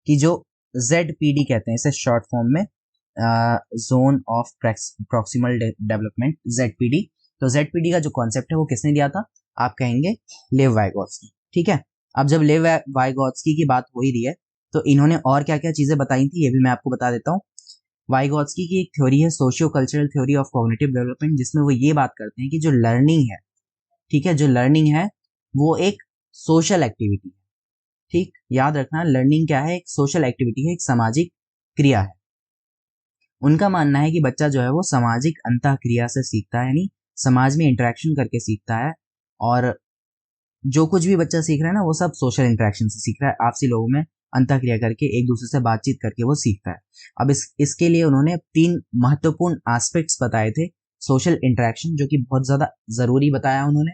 कि जो ZPD कहते हैं इसे शॉर्ट फॉर्म में, zone of proximal development, ZPD। तो ZPD का जो कॉन्सेप्ट है वो किसने दिया था? आप कहेंगे लेव वाइगोत्स्की। ठीक है, अब जब लेव वाइगोत्स्की की बात हो ही रही है तो इन्होंने और क्या क्या चीजें बताई थी ये भी मैं आपको बता देता हूँ। वाइगोत्स्की की एक थ्योरी है socio cultural theory of cognitive development, जिसमें वो ये बात करते हैं कि जो लर्निंग है, ठीक है, जो लर्निंग है वो एक सोशल एक्टिविटी है। ठीक, याद रखना, लर्निंग क्या है? एक सोशल एक्टिविटी है, एक सामाजिक क्रिया है। उनका मानना है कि बच्चा जो है वो सामाजिक अंतः क्रिया से सीखता है, यानी समाज में इंटरेक्शन करके सीखता है। और जो कुछ भी बच्चा सीख रहा है ना वो सब सोशल इंटरेक्शन से सीख रहा है, आपसी लोगों में अंतः क्रिया करके, एक दूसरे से बातचीत करके वो सीखता है। अब इसके लिए उन्होंने 3 महत्वपूर्ण एस्पेक्ट्स बताए थे। सोशल इंटरेक्शन, जो कि बहुत ज्यादा जरूरी बताया उन्होंने।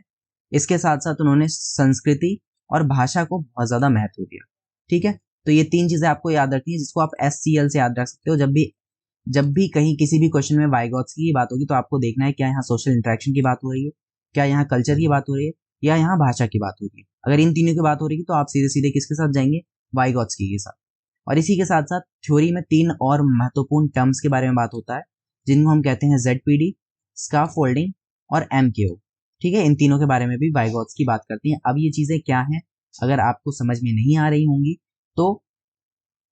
इसके साथ साथ उन्होंने संस्कृति और भाषा को बहुत ज्यादा महत्व दिया। ठीक है, तो ये 3 चीजें आपको याद रखनी है, जिसको आप SCL से याद रख सकते हो। जब भी कहीं किसी भी क्वेश्चन में वाइगोत्स्की की बात होगी तो आपको देखना है क्या यहाँ सोशल इंटरेक्शन की बात हो रही है, क्या यहाँ कल्चर की बात हो रही है, या यहाँ भाषा की बात हो रही है। अगर इन तीनों की बात हो रही है तो आप सीधे सीधे किसके साथ जाएंगे? वाइगोत्स्की के साथ। और इसी के साथ साथ थ्योरी में 3 और महत्वपूर्ण टर्म्स के बारे में बात होता है, जिनको हम कहते हैं ZPD, स्काफोल्डिंग और MKO। ठीक है, इन तीनों के बारे में भी वाइगोत्स्की बात करती हैं। अब ये चीजें क्या हैं, अगर आपको समझ में नहीं आ रही होंगी तो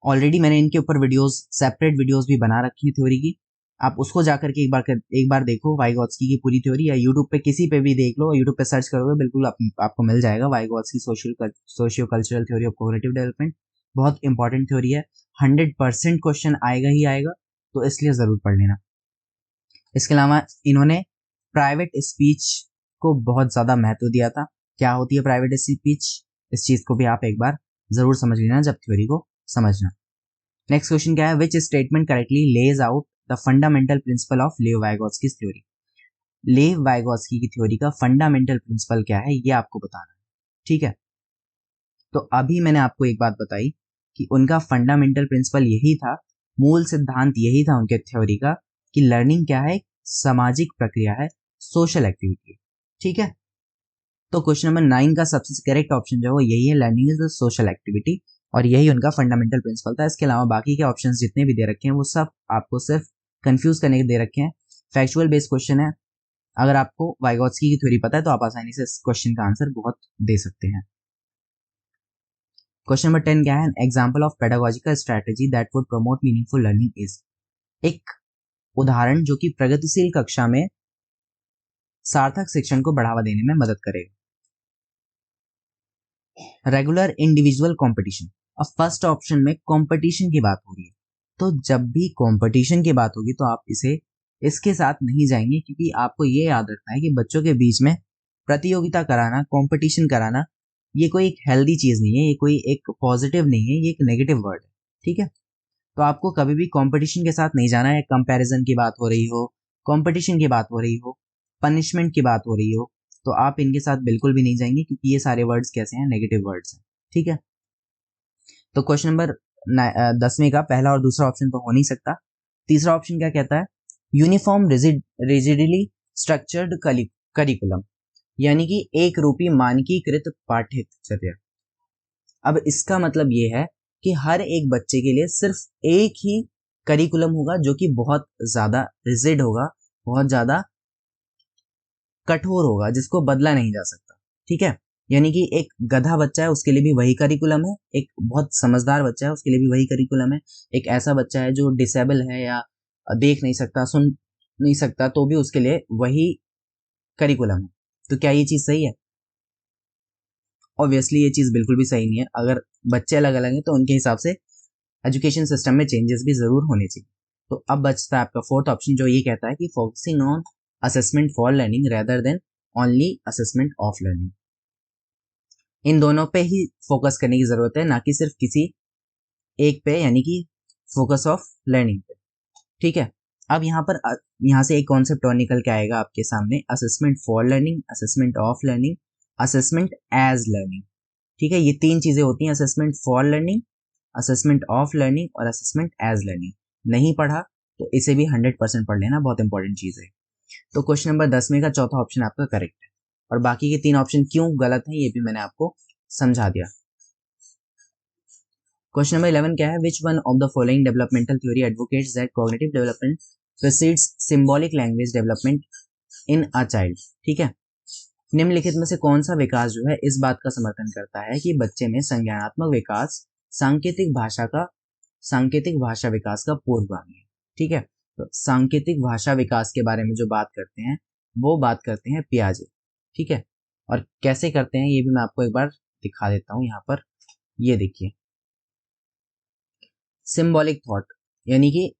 ऑलरेडी मैंने इनके ऊपर वीडियोस, सेपरेट वीडियोस भी बना रखी है थ्योरी की। आप उसको जाकर के एक बार देखो, वाइगोत्स्की की पूरी थ्योरी, या यूट्यूब पे किसी पे भी देख लो, यूट्यूब पे सर्च करोगे बिल्कुल आपको मिल जाएगा Vygotsky socio cultural theory of cognitive development. बहुत इंपॉर्टेंट थ्योरी है, 100% क्वेश्चन आएगा ही आएगा, तो इसलिए जरूर पढ़ लेना। इसके अलावा इन्होंने प्राइवेट स्पीच को बहुत ज्यादा महत्व दिया था। क्या होती है प्राइवेट स्पीच, इस चीज को भी आप एक बार जरूर समझ लेना जब थ्योरी को समझना। नेक्स्ट क्वेश्चन क्या है, which statement correctly lays out the fundamental principle of Lev Vygotsky theory. Lev Vygotsky की थ्योरी का फंडामेंटल प्रिंसिपल क्या है ये आपको बताना है। ठीक है, तो अभी मैंने आपको एक बात बताई कि उनका फंडामेंटल प्रिंसिपल यही था, मूल सिद्धांत यही था उनके थ्योरी का, कि लर्निंग क्या है? सामाजिक प्रक्रिया है, सोशल एक्टिविटी। ठीक है, तो क्वेश्चन नंबर 9 का सबसे करेक्ट ऑप्शन जो है वो यही है, learning is the social activity, और यही उनका फंडामेंटल प्रिंसिपल था। इसके अलावा बाकी के ऑप्शंस जितने भी दे रखे हैं वो सब आपको सिर्फ कंफ्यूज करने के दे रखे हैं, फैक्चुअल बेस्ड क्वेश्चन है। अगर आपको वाइगोत्स्की की थ्योरी पता है तो आप आसानी से इस क्वेश्चन का आंसर बहुत दे सकते हैं। क्वेश्चन नंबर 10 क्या है, an example of pedagogical strategy that would promote meaningful learning is. एक उदाहरण जो कि प्रगतिशील कक्षा में सार्थक शिक्षण को बढ़ावा देने में मदद करेगा। Regular individual competition. अब फर्स्ट ऑप्शन में कंपटीशन की बात हो रही है, तो जब भी कंपटीशन की बात होगी तो आप इसके साथ नहीं जाएंगे, क्योंकि आपको ये याद रखना है कि बच्चों के बीच में प्रतियोगिता कराना, कंपटीशन कराना, ये कोई एक हेल्दी चीज नहीं है, ये कोई एक पॉजिटिव नहीं है, ये एक नेगेटिव वर्ड है। ठीक है, तो आपको कभी भी कंपटीशन के साथ नहीं जाना है। कंपैरिजन की बात हो रही हो, कंपटीशन की बात हो रही हो, पनिशमेंट की बात हो रही हो, तो आप इनके साथ बिल्कुल भी नहीं जाएंगे, क्योंकि ये सारे वर्ड्स कैसे हैं, नेगेटिव वर्ड्स हैं। ठीक है, तो क्वेश्चन नंबर 10वें का पहला और दूसरा ऑप्शन तो हो नहीं सकता। तीसरा ऑप्शन क्या कहता है, यूनिफॉर्म रिजिडली स्ट्रक्चर्ड करिकुलम, यानी कि एक रूपी मानकीकृत पाठ्यचर्या। अब इसका मतलब ये है कि हर एक बच्चे के लिए सिर्फ एक ही करिकुलम होगा, जो कि बहुत ज्यादा रिजिड होगा, बहुत ज्यादा कठोर होगा, जिसको बदला नहीं जा सकता। ठीक है, यानी कि एक गधा बच्चा है उसके लिए भी वही करिकुलम है, एक बहुत समझदार बच्चा है उसके लिए भी वही करिकुलम है, एक ऐसा बच्चा है जो डिसेबल है या देख नहीं सकता, सुन नहीं सकता, तो भी उसके लिए वही करिकुलम है। तो क्या ये चीज सही है? ऑब्वियसली ये चीज बिल्कुल भी सही नहीं है। अगर बच्चे अलग अलग हैं तो उनके हिसाब से एजुकेशन सिस्टम में चेंजेस भी जरूर होने चाहिए। तो अब बचता है आपका फोर्थ ऑप्शन, जो ये कहता है कि focusing on assessment for learning rather than only assessment of learning. इन दोनों पे ही फोकस करने की जरूरत है, ना कि सिर्फ किसी एक पे, यानी कि फोकस ऑफ लर्निंग पे। ठीक है, अब यहाँ से एक कॉन्सेप्ट और निकल के आएगा आपके सामने, assessment for learning, assessment of learning, assessment as learning. ठीक है, ये तीन चीजें होती हैं, assessment for learning, assessment of learning और असेसमेंट एज लर्निंग। नहीं पढ़ा तो इसे भी 100% पढ़ लेना, बहुत इंपॉर्टेंट चीज है। तो क्वेश्चन नंबर 10 में का चौथा ऑप्शन आपका करेक्ट है, और बाकी के तीन ऑप्शन क्यों गलत हैं ये भी मैंने आपको समझा दिया। क्वेश्चन नंबर 11 क्या है, which one of the following developmental theory advocates that cognitive development precedes symbolic language development in a child. ठीक है, निम्नलिखित में से कौन सा विकास जो है इस बात का समर्थन करता है कि बच्चे में संज्ञानात्मक विकास सांकेतिक भाषा विकास का पूर्वगामी है। ठीक है, तो सांकेतिक भाषा विकास के बारे में जो बात करते हैं वो बात करते हैं पियाजे। ठीक है, और कैसे करते हैं ये भी मैं आपको एक बार दिखा देता हूं। यहाँ पर ये देखिए, सिंबॉलिक थॉट, यानी कि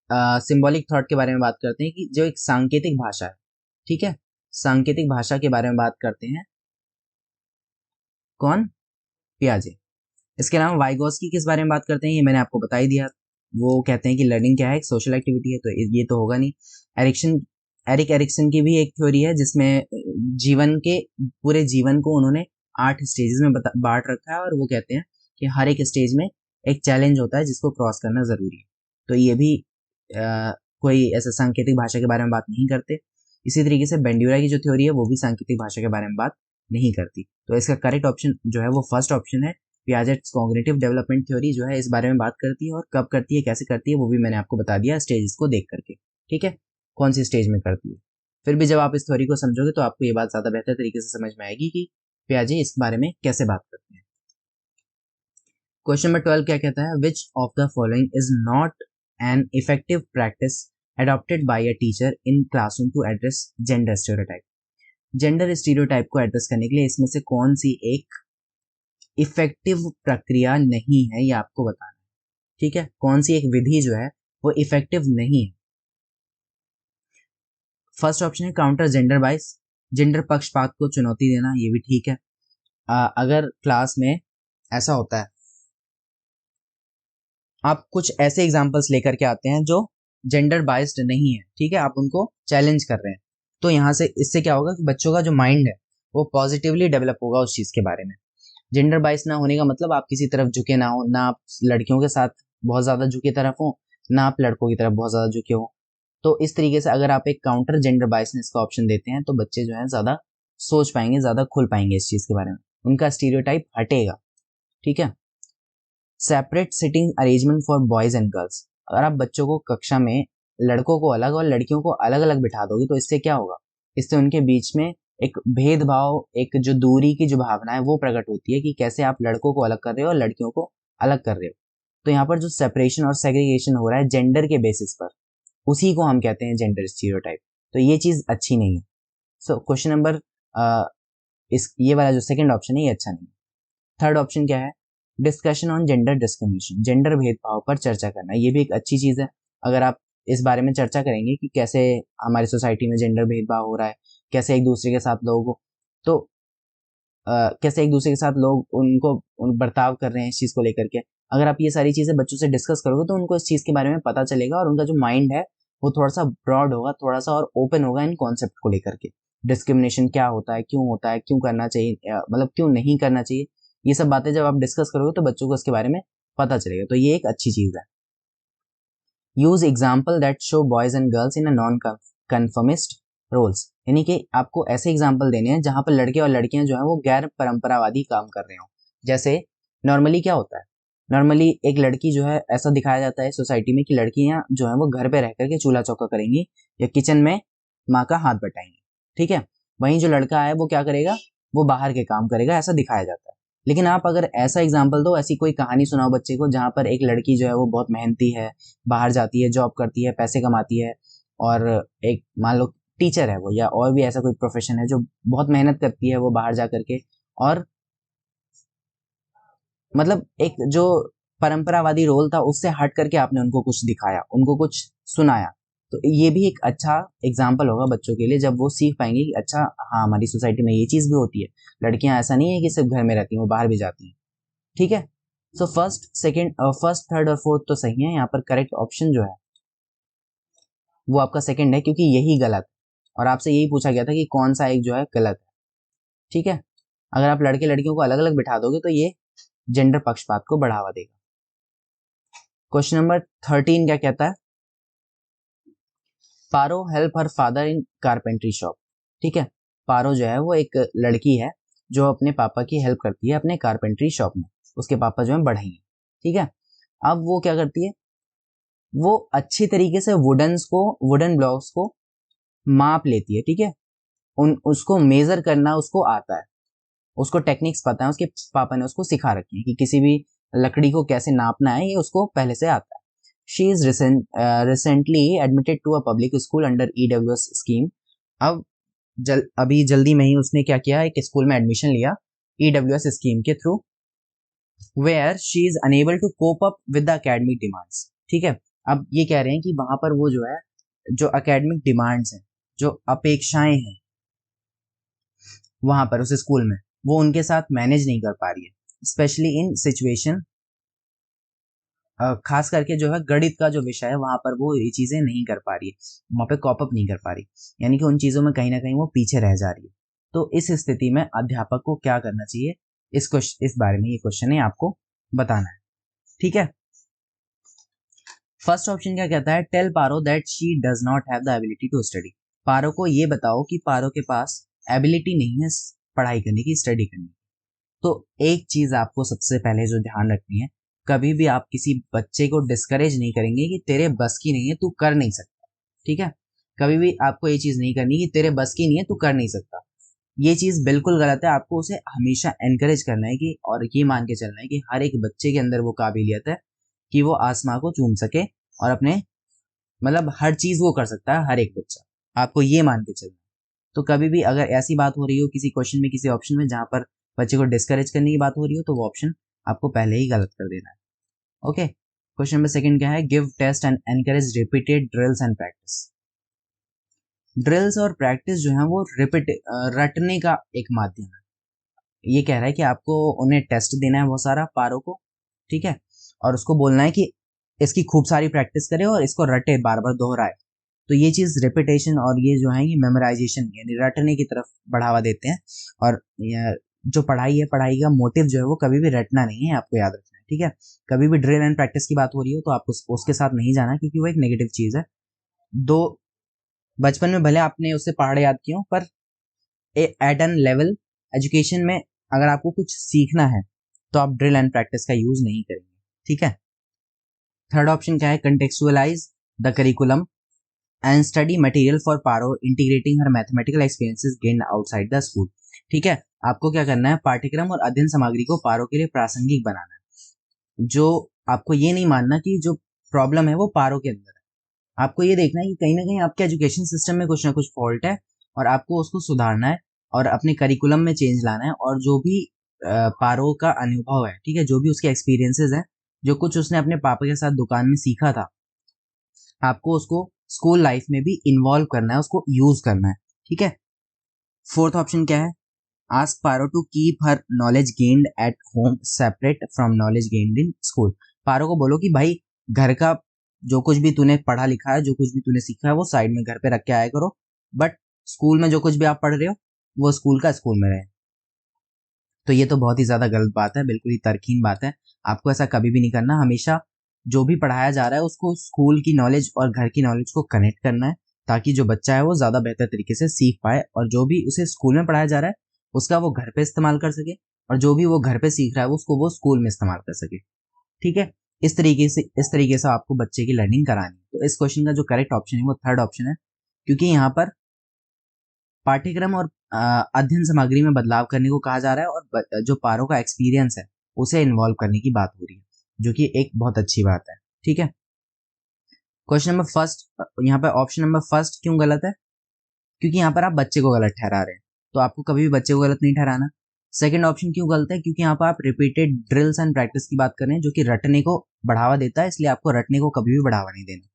सिंबॉलिक थॉट के बारे में बात करते हैं कि जो एक सांकेतिक भाषा है। ठीक है, सांकेतिक भाषा के बारे में बात करते हैं कौन, पियाजे। इसके अलावा वाइगोस्की किस बारे में बात करते हैं ये मैंने आपको बता ही दिया। वो कहते हैं कि लर्निंग क्या है, एक सोशल एक्टिविटी है, तो ये तो होगा नहीं। एरिक एरिक्सन की भी एक थ्योरी है जिसमें जीवन के पूरे जीवन को उन्होंने 8 स्टेजेस में बांट रखा है, और वो कहते हैं कि हर एक स्टेज में एक चैलेंज होता है जिसको क्रॉस करना जरूरी है। तो ये भी कोई ऐसा सांकेतिक भाषा के बारे में बात नहीं करते। इसी तरीके से बेंड्यूरा की जो थ्योरी है वो भी सांकेतिक भाषा के बारे में बात नहीं करती। तो इसका करेक्ट ऑप्शन जो है वो फर्स्ट ऑप्शन है, पियाजेट्स कॉग्निटिव डेवलपमेंट थ्योरी जो है इस बारे में बात करती है, और कब करती है, कैसे करती है, वो भी मैंने आपको बता दिया स्टेजेस को देख करके। ठीक है, कौन सी स्टेज में करती है। फिर भी जब आप इस थ्योरी को समझोगे तो आपको ये बात ज्यादा बेहतर तरीके से समझ में आएगी कि पियाजे इस बारे में कैसे बात करते हैं। क्वेश्चन नंबर 12 क्या कहता है, which of the following is not an effective practice adopted by a teacher in classroom to address gender stereotype। Gender stereotype को एड्रेस करने के लिए इसमें से कौन सी एक इफेक्टिव प्रक्रिया नहीं है, ये आपको बताना है। ठीक है, कौन सी एक विधि जो है वो इफेक्टिव नहीं है। फर्स्ट ऑप्शन है काउंटर जेंडर बाइस, जेंडर पक्षपात को चुनौती देना, ये भी ठीक है। अगर क्लास में ऐसा होता है, आप कुछ ऐसे एग्जाम्पल्स लेकर के आते हैं जो जेंडर बाइस्ड नहीं है, ठीक है, आप उनको चैलेंज कर रहे हैं, तो यहाँ से इससे क्या होगा कि बच्चों का जो माइंड है वो पॉजिटिवली डेवलप होगा उस चीज के बारे में। जेंडर बाइस ना होने का मतलब आप किसी तरफ झुके ना हो, ना आप लड़कियों के साथ बहुत ज्यादा झुके तरफ हो, ना आप लड़कों की तरफ बहुत ज्यादा झुके हो। तो इस तरीके से अगर आप एक काउंटर जेंडर बाइसनेस का ऑप्शन देते हैं तो बच्चे जो है ज्यादा सोच पाएंगे, ज्यादा खुल पाएंगे इस चीज के बारे में, उनका स्टीरियोटाइप हटेगा। ठीक है, separate sitting arrangement for boys and girls, अगर आप बच्चों को कक्षा में लड़कों को अलग और लड़कियों को अलग अलग बिठा दोगे तो इससे क्या होगा, इससे उनके बीच में एक भेदभाव, एक जो दूरी की जो भावना है वो प्रकट होती है कि कैसे आप लड़कों को अलग कर रहे हो और लड़कियों को अलग कर रहे हो। तो यहाँ पर जो सेपरेशन और सेग्रीगेशन हो रहा है जेंडर के बेसिस पर, उसी को हम कहते हैं जेंडर स्टीरियोटाइप। तो ये चीज अच्छी नहीं है। सो क्वेश्चन नंबर इस ये वाला जो सेकंड ऑप्शन है ये अच्छा नहीं है। थर्ड ऑप्शन क्या है, discussion on gender discrimination, gender भेदभाव पर चर्चा करना, ये भी एक अच्छी चीज है। अगर आप इस बारे में चर्चा करेंगे कि कैसे हमारी सोसाइटी में जेंडर भेदभाव हो रहा है, कैसे एक दूसरे के साथ लोगों को तो कैसे एक दूसरे के साथ लोग उन बर्ताव कर रहे हैं इस चीज को लेकर के, अगर आप ये सारी चीजें बच्चों से डिस्कस करोगे तो उनको इस चीज के बारे में पता चलेगा और उनका जो माइंड है वो थोड़ा सा ब्रॉड होगा, थोड़ा सा और ओपन होगा इन कॉन्सेप्ट को लेकर के। डिस्क्रिमिनेशन क्या होता है, क्यों होता है, क्यों करना चाहिए, मतलब क्यों नहीं करना चाहिए, ये सब बातें जब आप डिस्कस करोगे तो बच्चों को इसके बारे में पता चलेगा। तो ये एक अच्छी चीज है। Use example that show boys and girls in a non conformist roles, यानी कि आपको ऐसे एग्जाम्पल देने हैं जहां पर लड़के और लड़कियां जो है वो गैर परंपरावादी काम कर रहे हो। जैसे नॉर्मली क्या होता है, नॉर्मली एक लड़की जो है ऐसा दिखाया जाता है सोसाइटी में कि लड़कियां जो है वो घर पे रह करके चूल्हा चौका करेंगी या किचन में माँ का हाथ बटाएंगी, ठीक है। वहीं जो लड़का है वो क्या करेगा, वो बाहर के काम करेगा, ऐसा दिखाया जाता है। लेकिन आप अगर ऐसा एग्जाम्पल दो, ऐसी कोई कहानी सुनाओ बच्चे को जहाँ पर एक लड़की जो है वो बहुत मेहनती है, बाहर जाती है, जॉब करती है, पैसे कमाती है, और एक मान लो टीचर है वो या और भी ऐसा कोई प्रोफेशन है जो बहुत मेहनत करती है वो बाहर जा करके, और मतलब एक जो परंपरावादी रोल था उससे हट करके आपने उनको कुछ दिखाया, उनको कुछ सुनाया, तो ये भी एक अच्छा एग्जाम्पल होगा बच्चों के लिए, जब वो सीख पाएंगे कि अच्छा हाँ हमारी सोसाइटी में ये चीज भी होती है, लड़कियां ऐसा नहीं है कि सिर्फ घर में रहती हैं, वो बाहर भी जाती हैं, ठीक है। सो फर्स्ट थर्ड और फोर्थ तो सही है, यहाँ पर करेक्ट ऑप्शन जो है वो आपका सेकंड है, क्योंकि यही गलत है और आपसे यही पूछा गया था कि कौन सा एक जो है गलत है, ठीक है। अगर आप लड़के लड़कियों को अलग अलग बिठा दोगे तो ये जेंडर पक्षपात को बढ़ावा देगा। क्वेश्चन नंबर 13 क्या कहता है, Paro help her father in carpentry shop, ठीक है। पारो जो है वो एक लड़की है जो अपने पापा की हेल्प करती है अपने कारपेंट्री शॉप में, उसके पापा जो है बढ़ई हैं, ठीक है। अब वो क्या करती है, वो अच्छी तरीके से वुडन ब्लॉक्स को माप लेती है, ठीक है। उसको मेजर करना उसको आता है, उसको टेक्निक्स पता है, उसके पापा ने उसको सिखा रखी है कि किसी भी लकड़ी को कैसे नापना है, ये उसको पहले से आता है। She is recently admitted to a public school under EWS scheme. अब अभी जल्दी में ही उसने क्या किया, एक स्कूल में एडमिशन लिया EWS स्कीम के through, where she is unable to cope up with the academic demands, ठीक है। अब ये कह रहे हैं कि वहां पर वो जो है जो एकेडमिक डिमांड्स हैं, जो अपेक्षाएं हैं वहां पर उस स्कूल में, वो उनके साथ मैनेज नहीं कर पा रही है, स्पेशली इन सिचुएशन, खास करके जो है गणित का जो विषय है वहां पर वो ये चीजें नहीं कर पा रही है, वहां पे कॉप अप नहीं कर पा रही, यानी कि उन चीजों में कहीं ना कहीं वो पीछे रह जा रही है। तो इस स्थिति में अध्यापक को क्या करना चाहिए, इस बारे में ये क्वेश्चन है, आपको बताना है, ठीक है। फर्स्ट ऑप्शन क्या कहता है, tell Paro that she does not have the ability to study, Paro को ये बताओ कि पारो के पास एबिलिटी नहीं है पढ़ाई करने की, स्टडी करने की। तो एक चीज आपको सबसे पहले जो ध्यान रखनी है, कभी भी आप किसी बच्चे को डिस्करेज नहीं करेंगे कि तेरे बस की नहीं है तू कर नहीं सकता, ठीक है। कभी भी आपको ये चीज नहीं करनी कि तेरे बस की नहीं है तू कर नहीं सकता, ये चीज बिल्कुल गलत है। आपको उसे हमेशा एनकरेज करना है कि और ये मान के चलना है कि हर एक बच्चे के अंदर वो काबिलियत है कि वो आसमां को चूम सके और अपने मतलब हर चीज वो कर सकता है, हर एक बच्चा, आपको ये मान के चलना है। तो कभी भी अगर ऐसी बात हो रही हो किसी क्वेश्चन में, किसी ऑप्शन में जहां पर बच्चे को डिस्करेज करने की बात हो रही हो, तो वो ऑप्शन आपको पहले ही गलत कर देना है। ओके, क्वेश्चन नंबर सेकंड क्या है, give test and encourage repeated drills and practice. Drills और प्रैक्टिस जो है वो रटने का एक माध्यम है। ये कह रहा है कि आपको उन्हें टेस्ट देना है बहुत सारा पारो को, ठीक है, और उसको बोलना है कि इसकी खूब सारी प्रैक्टिस करे और इसको रटे, बार बार दोहराए। तो ये चीज रेपिटेशन और ये जो है ये मेमोराइजेशन यानी रटने की तरफ बढ़ावा देते हैं। और जो पढ़ाई है, पढ़ाई का मोटिव जो है वो कभी भी रटना नहीं है, आपको याद रखना है, ठीक है। कभी भी ड्रिल एंड प्रैक्टिस की बात हो रही हो तो आपको उसके साथ नहीं जाना, क्योंकि वो एक नेगेटिव चीज है। दो, बचपन में भले आपने उससे पहाड़ याद किए पर एट एन लेवल एजुकेशन में अगर आपको कुछ सीखना है तो आप ड्रिल एंड प्रैक्टिस का यूज नहीं करेंगे, ठीक है। थर्ड ऑप्शन क्या है, contextualise the curriculum and study material for Paro integrating her mathematical experiences gained outside the school, ठीक है। आपको क्या करना है, पाठ्यक्रम और अध्ययन सामग्री को पारो के लिए प्रासंगिक बनाना है। जो आपको ये नहीं मानना कि जो प्रॉब्लम है वो पारो के अंदर है, आपको ये देखना है कि कहीं ना कहीं आपके एजुकेशन सिस्टम में कुछ ना कुछ फॉल्ट है और आपको उसको सुधारना है और अपने करिकुलम में चेंज लाना है। और जो भी पारो का अनुभव है, ठीक है, जो भी उसके एक्सपीरियंसेस हैं, जो कुछ उसने अपने पापा के साथ दुकान में सीखा था, आपको उसको स्कूल लाइफ में भी इन्वॉल्व करना है, उसको यूज करना है, ठीक है। फोर्थ ऑप्शन क्या है? Ask Paro to keep her knowledge gained at home separate from knowledge gained in school. Paro को बोलो कि भाई घर का जो कुछ भी तूने पढ़ा लिखा है, जो कुछ भी तूने सीखा है, वो साइड में घर पे रख के आया करो, बट स्कूल में जो कुछ भी आप पढ़ रहे हो वो स्कूल का स्कूल में रहे। तो ये तो बहुत ही ज्यादा गलत बात है, बिल्कुल ही तरकीन बात है। आपको ऐसा कभी भी नहीं करना। हमेशा जो भी पढ़ाया जा रहा है उसको स्कूल की नॉलेज और घर की नॉलेज को कनेक्ट करना है, ताकि जो बच्चा है वो ज्यादा बेहतर तरीके से सीख पाए, और जो भी उसे स्कूल में पढ़ाया जा रहा है उसका वो घर पे इस्तेमाल कर सके, और जो भी वो घर पे सीख रहा है उसको वो स्कूल में इस्तेमाल कर सके, ठीक है। इस तरीके से आपको बच्चे की लर्निंग करानी है। तो इस क्वेश्चन का जो करेक्ट ऑप्शन है वो थर्ड ऑप्शन है, क्योंकि यहाँ पर पाठ्यक्रम और अध्ययन सामग्री में बदलाव करने को कहा जा रहा है, और जो पारो का एक्सपीरियंस है उसे इन्वॉल्व करने की बात हो रही है, जो कि एक बहुत अच्छी बात है, ठीक है। क्वेश्चन नंबर फर्स्ट, यहाँ पर ऑप्शन नंबर फर्स्ट क्यों गलत है? क्योंकि यहाँ पर आप बच्चे को गलत ठहरा रहे हैं, तो आपको कभी भी बच्चे को गलत नहीं ठहराना। सेकंड ऑप्शन क्यों गलत है? क्योंकि यहाँ पर आप रिपीटेड ड्रिल्स एंड प्रैक्टिस की बात कर रहे हैं, जो कि रटने को बढ़ावा देता है, इसलिए आपको रटने को कभी भी बढ़ावा नहीं देना।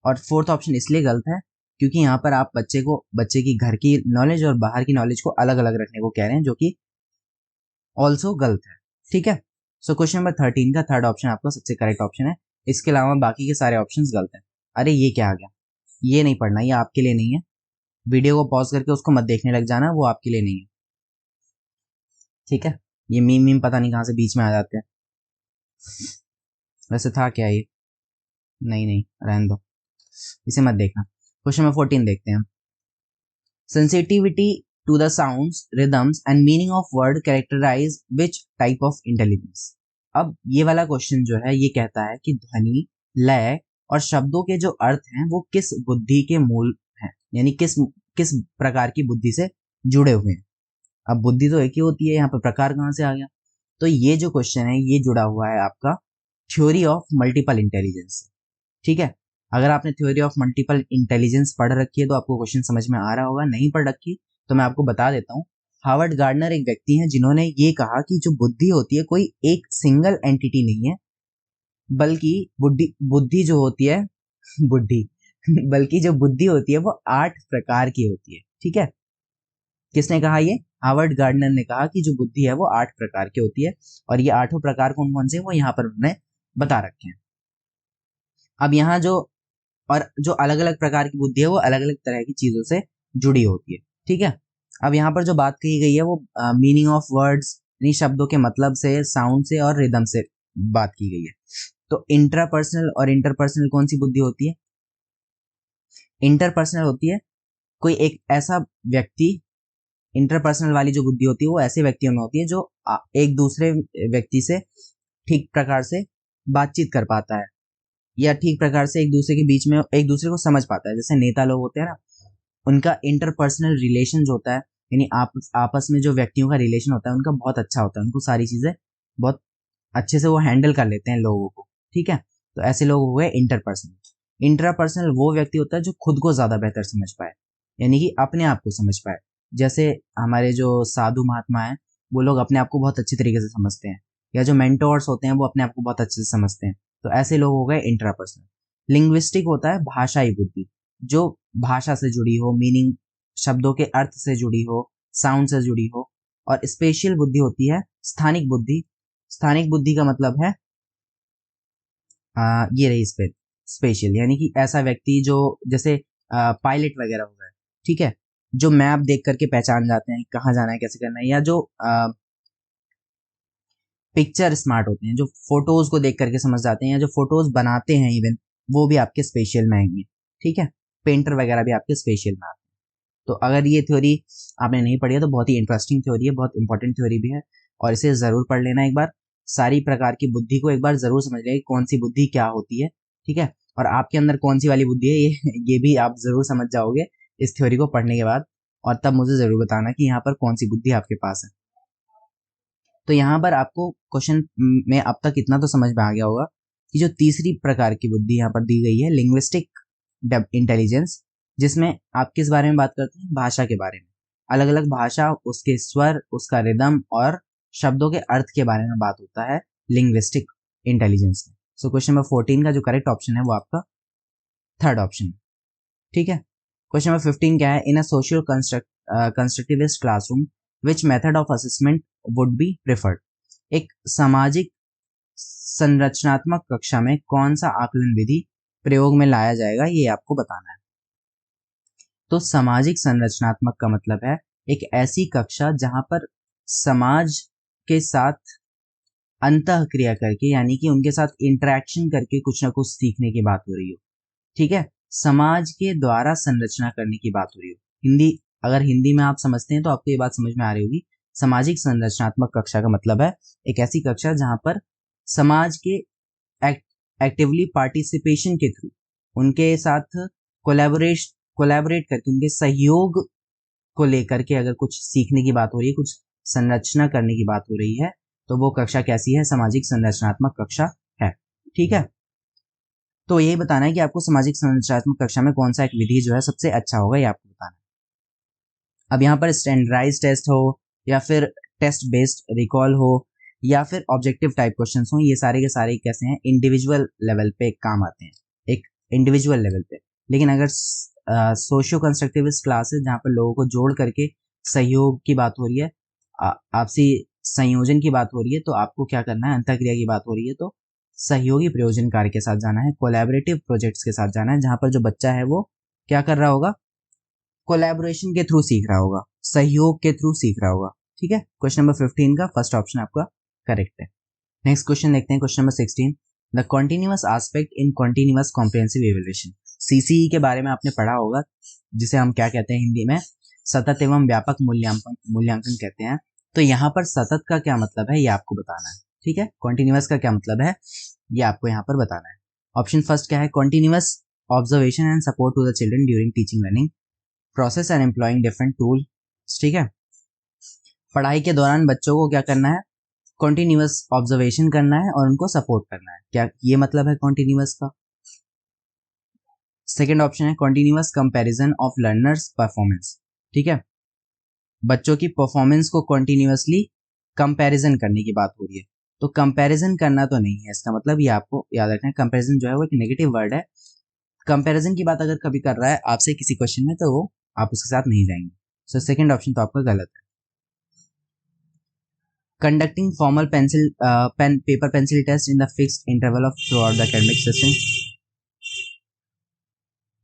और फोर्थ ऑप्शन इसलिए गलत है क्योंकि यहाँ पर आप बच्चे की घर की नॉलेज और बाहर की नॉलेज को अलग अलग रखने को कह रहे हैं, जो कि ऑल्सो गलत है, ठीक है। सो क्वेश्चन नंबर 13 का थर्ड ऑप्शन आपका सबसे करेक्ट ऑप्शन है। इसके अलावा बाकी के सारे ऑप्शन गलत हैं। अरे ये क्या आ गया? ये नहीं पढ़ना, ये आपके लिए नहीं है। वीडियो को पॉज करके उसको मत देखने लग जाना, वो आपके लिए नहीं है, ठीक है। ये मीम मीम पता नहीं कहाँ से बीच में आ जाते हैं। वैसे था क्या ये? नहीं नहीं, रहने दो, इसे मत देखना। क्वेश्चन नंबर 14 देखते हैं। Sensitivity to the sounds, rhythms and meaning of word characterise which type of intelligence. अब ये वाला क्वेश्चन जो है ये कहता है कि ध्वनि, लय और शब्दों के जो अर्थ हैं वो किस बुद्धि के मूल हैं, यानी किस किस प्रकार की बुद्धि से जुड़े हुए हैं। अब बुद्धि तो एक ही होती है, यहाँ पर प्रकार कहाँ से आ गया? तो ये जो क्वेश्चन है ये जुड़ा हुआ है आपका थ्योरी ऑफ मल्टीपल इंटेलिजेंस से, ठीक है। अगर आपने थ्योरी ऑफ मल्टीपल इंटेलिजेंस पढ़ रखी है तो आपको क्वेश्चन समझ में आ रहा होगा। नहीं पढ़ रखी तो मैं आपको बता देता हूँ। हार्वर्ड गार्डनर एक व्यक्ति हैं जिन्होंने ये कहा कि जो बुद्धि होती है कोई एक सिंगल एंटिटी नहीं है, बल्कि बुद्धि बुद्धि जो होती है बुद्धि बल्कि जो बुद्धि होती है वो 8 प्रकार की होती है, ठीक है। किसने कहा ये? हार्वर्ड गार्डनर ने कहा कि जो बुद्धि है वो 8 प्रकार की होती है, और ये 8 प्रकार कौन कौन से हैं वो यहाँ पर उन्होंने बता रखे हैं। अब यहाँ जो और जो अलग अलग प्रकार की बुद्धि है वो अलग अलग तरह की चीजों से जुड़ी होती है, ठीक है। अब यहाँ पर जो बात कही गई है वो मीनिंग ऑफ वर्ड्स, यानी शब्दों के मतलब से, साउंड से और रिदम से बात की गई है। तो इंट्रापर्सनल और इंटरपर्सनल कौन सी बुद्धि होती है? इंटरपर्सनल होती है कोई एक ऐसा व्यक्ति, इंटरपर्सनल वाली जो बुद्धि होती है वो ऐसे व्यक्तियों में होती है जो एक दूसरे व्यक्ति से ठीक प्रकार से बातचीत कर पाता है, या ठीक प्रकार से एक दूसरे के बीच में एक दूसरे को समझ पाता है। जैसे नेता लोग होते हैं ना, उनका इंटरपर्सनल रिलेशन जो होता है, यानी आपस में जो व्यक्तियों का रिलेशन होता है उनका बहुत अच्छा होता है, उनको सारी चीजें बहुत अच्छे से वो हैंडल कर लेते हैं लोगों को, ठीक है। तो ऐसे लोग हो गए इंटरपर्सनल। इंट्रापर्सनल वो व्यक्ति होता है जो खुद को ज्यादा बेहतर समझ पाए, यानी कि अपने आप को समझ पाए। जैसे हमारे जो साधु महात्मा हैं वो लोग अपने आप को बहुत अच्छी तरीके से समझते हैं, या जो मेंटोर्स होते हैं वो अपने आप को बहुत अच्छे से समझते हैं। तो ऐसे लोग हो गए इंट्रापर्सनल। लिंग्विस्टिक होता है भाषाई बुद्धि, जो भाषा से जुड़ी हो, मीनिंग, शब्दों के अर्थ से जुड़ी हो, साउंड से जुड़ी हो। और स्पेशल बुद्धि होती है स्थानिक बुद्धि। स्थानिक बुद्धि का मतलब है ये रही स्पेशल, यानी कि ऐसा व्यक्ति जो जैसे पायलट वगैरह हो गए, ठीक है, जो मैप देख करके पहचान जाते हैं कहाँ जाना है कैसे करना है, या जो पिक्चर स्मार्ट होते हैं, जो फोटोज को देख करके समझ जाते हैं, या जो फोटोज बनाते हैं इवन, वो भी आपके स्पेशल में आएंगे, ठीक है। पेंटर वगैरह भी आपके स्पेशल में आते हैं। तो अगर ये थ्योरी आपने नहीं पढ़ी है तो बहुत ही इंटरेस्टिंग थ्योरी है, बहुत इंपॉर्टेंट थ्योरी भी है, और इसे जरूर पढ़ लेना एक बार। सारी प्रकार की बुद्धि को एक बार जरूर समझ लें कौन सी बुद्धि क्या होती है, ठीक है। और आपके अंदर कौन सी वाली बुद्धि है ये भी आप जरूर समझ जाओगे इस थ्योरी को पढ़ने के बाद। और तब मुझे जरूर बताना कि यहाँ पर कौन सी बुद्धि आपके पास है। तो यहाँ पर आपको क्वेश्चन में अब तक इतना तो समझ में आ गया होगा कि जो तीसरी प्रकार की बुद्धि यहाँ पर दी गई है लिंग्विस्टिक इंटेलिजेंस, जिसमें आप किस बारे में बात करते हैं, भाषा के बारे में, अलग अलग भाषा, उसके स्वर, उसका रिदम और शब्दों के अर्थ के बारे में बात होता है लिंग्विस्टिक इंटेलिजेंस में। सो क्वेश्चन नंबर 14 का जो करेक्ट ऑप्शन है वो आपका थर्ड ऑप्शन है, ठीक है। क्वेश्चन नंबर 15 क्या है, in a social constructivist classroom which method of assessment would be preferred. एक सामाजिक संरचनात्मक कक्षा में कौन सा आकलन विधि प्रयोग में लाया जाएगा, ये आपको बताना है। तो सामाजिक संरचनात्मक का मतलब है एक ऐसी कक्षा जहां पर समाज के साथ अंतः क्रिया करके, यानी कि उनके साथ इंटरेक्शन करके कुछ ना कुछ सीखने की बात हो रही हो, ठीक है। समाज के द्वारा संरचना करने की बात हो रही हो। हिंदी, अगर हिंदी में आप समझते हैं तो आपको ये बात समझ में आ रही होगी। सामाजिक संरचनात्मक कक्षा का मतलब है एक ऐसी कक्षा जहां पर समाज के एक्टिवली पार्टिसिपेशन के थ्रू उनके साथ कोलैबोरेट करके, उनके सहयोग को लेकर के अगर कुछ सीखने की बात हो रही है, कुछ संरचना करने की बात हो रही है, तो वो कक्षा कैसी है, सामाजिक संरचनात्मक कक्षा है, ठीक है। तो यही बताना है कि आपको सामाजिक संरचनात्मक कक्षा में कौन सा एक विधि जो है सबसे अच्छा होगा, ये आपको बताना है। अब यहाँ पर स्टैंडर्डाइज टेस्ट हो या फिर टेस्ट बेस्ड रिकॉल हो या फिर ऑब्जेक्टिव टाइप क्वेश्चंस हो, ये सारे के सारे कैसे हैं, इंडिविजुअल लेवल पे काम आते हैं, एक इंडिविजुअल लेवल पे। लेकिन अगर सोशियो कंस्ट्रक्टिविस्ट क्लास है जहाँ पर लोगों को जोड़ करके सहयोग की बात हो रही है, आपसी संयोजन की बात हो रही है, तो आपको क्या करना है, अंतःक्रिया की बात हो रही है, तो सहयोगी प्रयोजन कार्य के साथ जाना है, कोलैबोरेटिव प्रोजेक्ट्स के साथ जाना है, जहां पर जो बच्चा है वो क्या कर रहा होगा, कोलैबोरेशन के थ्रू सीख रहा होगा, सहयोग के थ्रू सीख रहा होगा, ठीक है। क्वेश्चन नंबर 15 का फर्स्ट ऑप्शन आपका करेक्ट है। नेक्स्ट क्वेश्चन देखते हैं, question number 16, the continuous aspect in continuous comprehensive evaluation. CCE के बारे में आपने पढ़ा होगा, जिसे हम क्या कहते हैं हिंदी में, सतत एवं व्यापक मूल्यांकन कहते हैं। तो यहाँ पर सतत का क्या मतलब है, ये आपको बताना है, ठीक है। कॉन्टिन्यूअस का क्या मतलब है, ये आपको यहाँ पर बताना है। ऑप्शन फर्स्ट क्या है, continuous observation and support to the children during teaching learning, process and employing different tool, ठीक है। पढ़ाई के दौरान बच्चों को क्या करना है, कॉन्टिन्यूअस ऑब्जर्वेशन करना है और उनको सपोर्ट करना है, क्या ये मतलब है कॉन्टिन्यूअस का। सेकेंड ऑप्शन है continuous comparison of learners performance, ठीक है। बच्चों की परफॉर्मेंस को कॉन्टिन्यूअसली कंपैरिजन करने की बात हो रही है। तो कंपैरिजन करना तो नहीं है इसका मतलब, ये आपको याद रखना है। कंपैरिजन जो है वो एक नेगेटिव वर्ड है। कंपैरिजन की बात अगर कभी कर रहा है आपसे किसी क्वेश्चन में, तो वो आप उसके साथ नहीं जाएंगे। सो सेकंड ऑप्शन तो आपका गलत है। Conducting formal paper pencil test in the fixed interval of throughout the academic session,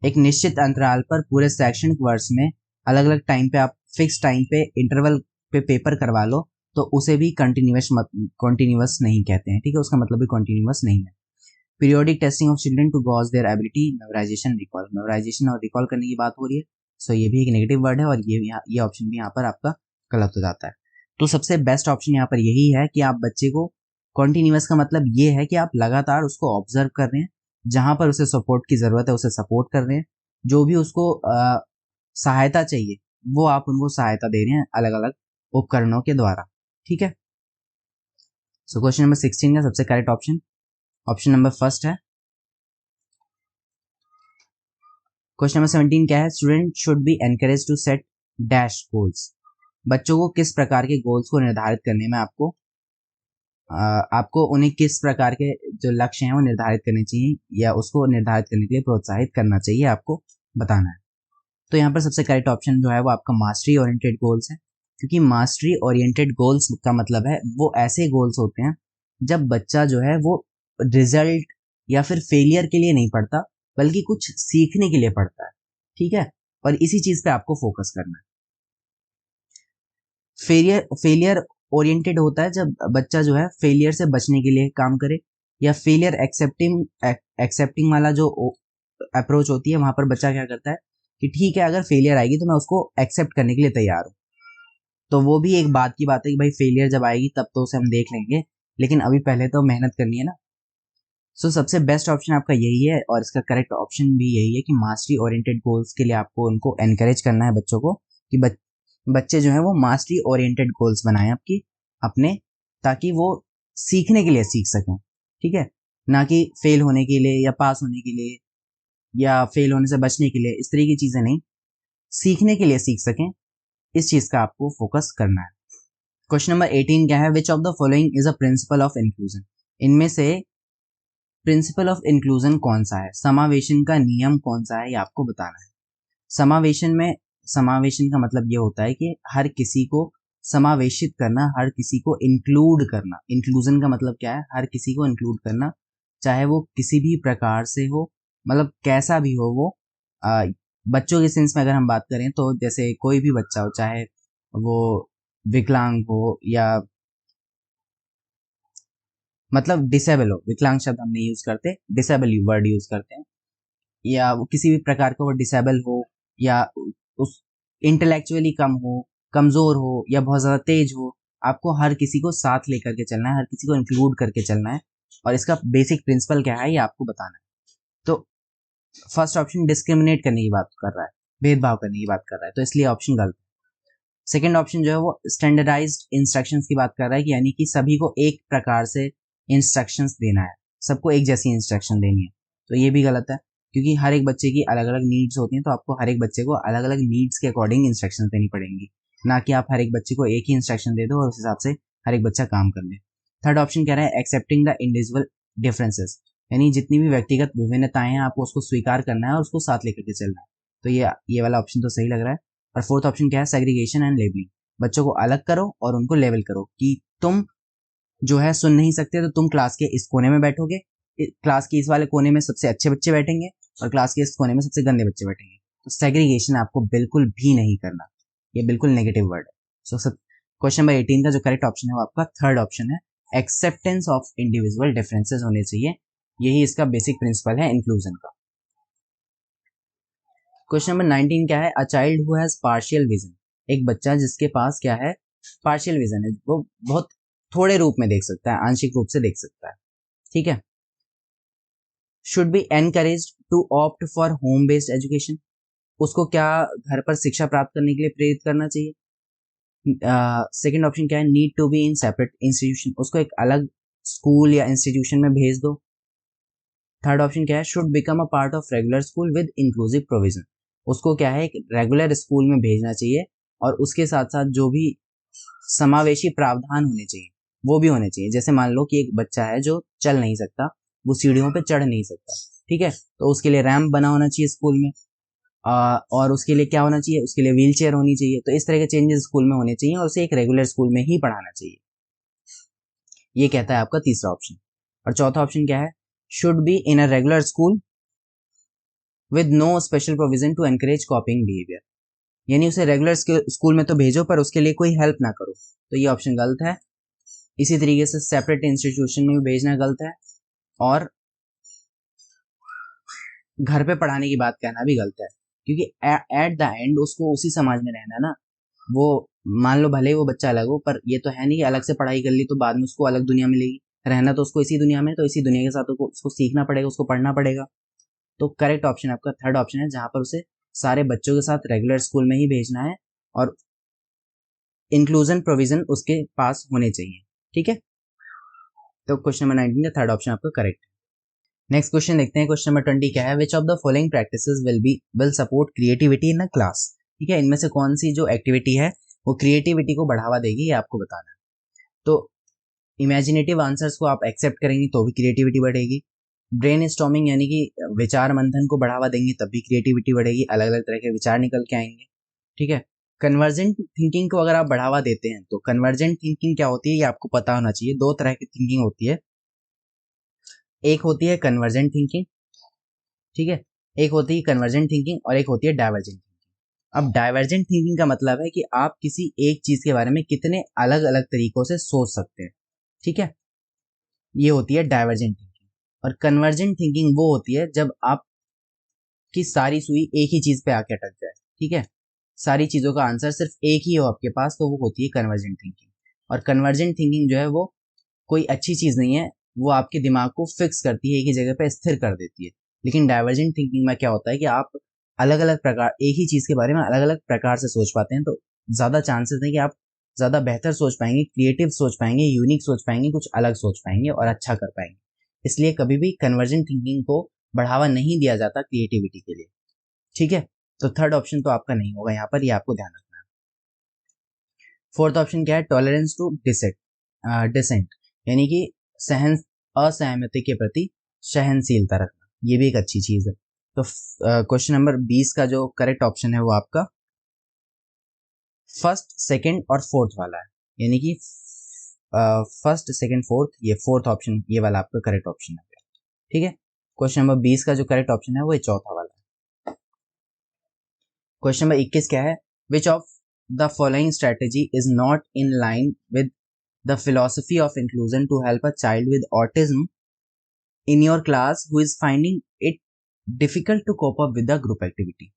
एक निश्चित अंतराल पर पूरे शैक्षणिक वर्ष में अलग अलग टाइम पे आप फिक्स टाइम पे इंटरवल पे पेपर करवा लो, तो उसे भी कॉन्टिन्यूअस नहीं कहते हैं, ठीक है। उसका मतलब भी कॉन्टिन्यूअस नहीं है। Periodic testing of children to gauge their ability, memorisation, recall, memorisation और रिकॉल करने की बात हो रही है। सो ये भी एक नेगेटिव वर्ड है और ये ऑप्शन भी यहाँ पर आपका गलत हो जाता है। तो सबसे बेस्ट ऑप्शन यहाँ पर यही है कि आप बच्चे को, कॉन्टिन्यूअस का मतलब ये है कि आप लगातार उसको ऑब्जर्व कर रहे हैं, जहां पर उसे सपोर्ट की जरूरत है उसे सपोर्ट कर रहे हैं, जो भी उसको सहायता चाहिए वो आप उनको सहायता दे रहे हैं अलग अलग उपकरणों के द्वारा, ठीक है। सो क्वेश्चन नंबर 16 का सबसे correct option option number first है। क्वेश्चन नंबर 17 क्या है, student should be encourage to set dash goals. बच्चों को किस प्रकार के गोल्स को निर्धारित करने में आपको उन्हें किस प्रकार के जो लक्ष्य हैं वो निर्धारित करने चाहिए या उसको निर्धारित करने के लिए प्रोत्साहित करना चाहिए, आपको बताना है। तो यहाँ पर सबसे करेक्ट ऑप्शन जो है वो आपका मास्टरी ओरिएंटेड गोल्स है, क्योंकि मास्टरी ओरिएंटेड गोल्स का मतलब है वो ऐसे गोल्स होते हैं जब बच्चा जो है वो रिजल्ट या फिर फेलियर के लिए नहीं पढ़ता, बल्कि कुछ सीखने के लिए पढ़ता है, ठीक है। और इसी चीज पे आपको फोकस करना है। फेलियर ओरिएंटेड होता है जब बच्चा जो है फेलियर से बचने के लिए काम करे, या फेलियर एक्सेप्टिंग वाला जो अप्रोच होती है, वहां पर बच्चा क्या करता है कि ठीक है अगर फेलियर आएगी तो मैं उसको एक्सेप्ट करने के लिए तैयार हूँ। तो वो भी एक बात की बात है कि भाई फेलियर जब आएगी तब तो उसे हम देख लेंगे, लेकिन अभी पहले तो मेहनत करनी है ना। सो सबसे बेस्ट ऑप्शन आपका यही है और इसका करेक्ट ऑप्शन भी यही है कि मास्टरी ओरिएंटेड गोल्स के लिए आपको उनको एनकरेज करना है बच्चों को, कि बच्चे जो है वो मास्टरी ओरिएंटेड गोल्स बनाएं आपकी अपने, ताकि वो सीखने के लिए सीख सकें, ठीक है, ना कि फेल होने के लिए या पास होने के लिए या फेल होने से बचने के लिए, इस तरह की चीज़ें नहीं, सीखने के लिए सीख सकें, इस चीज़ का आपको फोकस करना है। क्वेश्चन नंबर 18 क्या है, which of the following is a principle of inclusion. इनमें से प्रिंसिपल ऑफ इंक्लूजन कौन सा है, समावेशन का नियम कौन सा है, ये आपको बताना है। समावेशन का मतलब ये होता है कि हर किसी को समावेशित करना, हर किसी को इंक्लूड करना। इंक्लूजन का मतलब क्या है, हर किसी को इंक्लूड करना, चाहे वो किसी भी प्रकार से हो, मतलब कैसा भी हो वो। बच्चों के सेंस में अगर हम बात करें तो जैसे कोई भी बच्चा हो, चाहे वो विकलांग हो या मतलब डिसेबल हो, विकलांग शब्द हम नहीं यूज करते, डिसेबल वर्ड यूज करते हैं, या वो किसी भी प्रकार का वो डिसेबल हो, या उस इंटेलेक्चुअली कम हो, कमजोर हो, या बहुत ज्यादा तेज हो, आपको हर किसी को साथ लेकर के चलना है, हर किसी को इंक्लूड करके चलना है। और इसका बेसिक प्रिंसिपल क्या है ये आपको बताना है। तो फर्स्ट ऑप्शन डिस्क्रिमिनेट करने की बात कर रहा है, भेदभाव करने की बात कर रहा है, तो इसलिए ऑप्शन गलत है। सेकेंड ऑप्शन जो है वो स्टैंडर्डाइज्ड इंस्ट्रक्शंस की बात कर रहा है, कि यानी कि सभी को एक प्रकार से इंस्ट्रक्शंस देना है, सबको एक जैसी इंस्ट्रक्शन देनी है, तो ये भी गलत है, क्योंकि हर एक बच्चे की अलग अलग नीड्स होती हैं, तो आपको हर एक बच्चे को अलग अलग नीड्स के अकॉर्डिंग इंस्ट्रक्शन देनी पड़ेंगी, ना कि आप हर एक बच्चे को एक ही इंस्ट्रक्शन दे दो और उस हिसाब से हर एक बच्चा काम कर ले। थर्ड ऑप्शन कह रहा है एक्सेप्टिंग द इंडिविजुअल डिफरेंसेस, यानी जितनी भी व्यक्तिगत विभिन्नताएं हैं आपको उसको स्वीकार करना है और उसको साथ लेकर के चलना है, तो ये वाला ऑप्शन तो सही लग रहा है। और फोर्थ ऑप्शन क्या है, सेग्रीगेशन एंड लेबलिंग, बच्चों को अलग करो और उनको लेवल करो, कि तुम जो है सुन नहीं सकते तो तुम क्लास के इस कोने में बैठोगे, क्लास के इस वाले कोने में सबसे अच्छे बच्चे बैठेंगे और क्लास के इस कोने में सबसे गंदे बच्चे बैठेंगे। तो सेग्रीगेशन आपको बिल्कुल भी नहीं करना, ये बिल्कुल नेगेटिव वर्ड है। सो क्वेश्चन नंबर 18 का जो करेक्ट ऑप्शन है वो आपका थर्ड ऑप्शन है, एक्सेप्टेंस ऑफ इंडिविजुअल डिफरेंसेस होने चाहिए, यही इसका बेसिक प्रिंसिपल है इंक्लूजन का। क्वेश्चन नंबर 19 क्या है, a child who has partial vision, एक बच्चा जिसके पास क्या है, पार्शियल विजन है, वो बहुत थोड़े रूप में देख सकता है, आंशिक रूप से देख सकता है, ठीक है। Should be encouraged to opt for home based education, उसको क्या घर पर शिक्षा प्राप्त करने के लिए प्रेरित करना चाहिए। सेकंड ऑप्शन क्या है, need to be in separate institution, उसको एक अलग स्कूल या इंस्टीट्यूशन में भेज दो। थर्ड ऑप्शन क्या है, should become a part of regular school with inclusive provision, उसको क्या है एक रेगुलर स्कूल में भेजना चाहिए और उसके साथ साथ जो भी समावेशी प्रावधान होने चाहिए वो भी होने चाहिए। जैसे मान लो कि एक बच्चा है जो चल नहीं सकता, वो सीढ़ियों पे चढ़ नहीं सकता, ठीक है, तो उसके लिए रैंप बना होना चाहिए स्कूल में, और उसके लिए क्या होना चाहिए, उसके लिए व्हील चेयर होनी चाहिए, तो इस तरह के चेंजेस स्कूल में होने चाहिए और उसे एक रेगुलर स्कूल में ही पढ़ाना चाहिए, ये कहता है आपका तीसरा ऑप्शन। और चौथा ऑप्शन क्या है, should be in a regular school with no special provision to encourage coping behaviour, यानी उसे रेगुलर स्कूल में तो भेजो पर उसके लिए कोई हेल्प ना करो, तो ये ऑप्शन गलत है। इसी तरीके से सेपरेट इंस्टीट्यूशन में भी भेजना गलत है, और घर पे पढ़ाने की बात कहना भी गलत है, क्योंकि एट द एंड उसको उसी समाज में रहना ना, वो मान लो भले ही वो बच्चा अलग हो, पर ये तो है नहीं कि अलग से पढ़ाई कर ली तो बाद में उसको अलग दुनिया मिलेगी, रहना तो उसको इसी दुनिया में, तो इसी दुनिया के साथ उसको सीखना पड़ेगा, उसको पढ़ना पड़ेगा। तो करेक्ट ऑप्शन आपका थर्ड ऑप्शन है, जहां पर उसे सारे बच्चों के साथ रेगुलर स्कूल में ही भेजना है और इंक्लूजन प्रोविजन उसके पास होने चाहिए, ठीक है। तो क्वेश्चन नंबर 19 का थर्ड ऑप्शन आपका करेक्ट है। नेक्स्ट क्वेश्चन देखते हैं, क्वेश्चन नंबर 20 क्या है, which of the following practices will support creativity in a class, ठीक है, इनमें से कौन सी जो एक्टिविटी है वो क्रिएटिविटी को बढ़ावा देगी, ये आपको बताना है। तो इमेजिनेटिव आंसर्स को आप एक्सेप्ट करेंगे तो भी क्रिएटिविटी बढ़ेगी, ब्रेन स्टॉर्मिंग यानी कि विचार मंथन को बढ़ावा देंगे तब भी क्रिएटिविटी बढ़ेगी, अलग अलग तरह के विचार निकल के आएंगे, ठीक है। कन्वर्जेंट थिंकिंग को अगर आप बढ़ावा देते हैं, तो कन्वर्जेंट थिंकिंग क्या होती है ये आपको पता होना चाहिए, दो तरह की थिंकिंग होती है, एक होती है कन्वर्जेंट थिंकिंग, ठीक है, एक होती है कन्वर्जेंट थिंकिंग और एक होती है डाइवर्जेंट थिंकिंग। अब डाइवर्जेंट थिंकिंग का मतलब है कि आप किसी एक चीज के बारे में कितने अलग अलग तरीकों से सोच सकते हैं, ठीक है, ये होती है डाइवर्जेंट थिंकिंग। और कन्वर्जेंट थिंकिंग वो होती है जब आप की सारी सुई एक ही चीज पे आके अटक जाए, ठीक है, सारी चीजों का आंसर सिर्फ एक ही हो आपके पास, तो वो होती है कन्वर्जेंट थिंकिंग। और कन्वर्जेंट थिंकिंग जो है वो कोई अच्छी चीज नहीं है, वो आपके दिमाग को फिक्स करती है, एक ही जगह पे स्थिर कर देती है। लेकिन डाइवर्जेंट थिंकिंग में क्या होता है कि आप अलग अलग प्रकार, एक ही चीज के बारे में अलग अलग प्रकार से सोच पाते हैं, तो ज्यादा चांसेस है कि आप ज्यादा बेहतर सोच पाएंगे, क्रिएटिव सोच पाएंगे, यूनिक सोच पाएंगे, कुछ अलग सोच पाएंगे और अच्छा कर पाएंगे। इसलिए कभी भी कन्वर्जेंट थिंकिंग को बढ़ावा नहीं दिया जाता क्रिएटिविटी के लिए, ठीक है। तो थर्ड ऑप्शन तो आपका नहीं होगा यहाँ पर, ये आपको ध्यान रखना है। फोर्थ ऑप्शन क्या है, टॉलरेंस टू डिसेंट, यानी कि सहन असहमति के प्रति सहनशीलता रखना, ये भी एक अच्छी चीज है। तो क्वेश्चन नंबर 20 का जो करेक्ट ऑप्शन है वो आपका फर्स्ट, सेकंड और फोर्थ वाला है, यानी कि फर्स्ट, सेकंड, फोर्थ, ये फोर्थ ऑप्शन, ये वाला आपका करेक्ट ऑप्शन है, ठीक है। क्वेश्चन नंबर 20 का जो करेक्ट ऑप्शन है वो चौथा वाला है। क्वेश्चन नंबर 21 क्या है, which of the following strategy is not in line with the philosophy of inclusion to help a child with autism in your class who is finding it difficult to cope up with the group activity।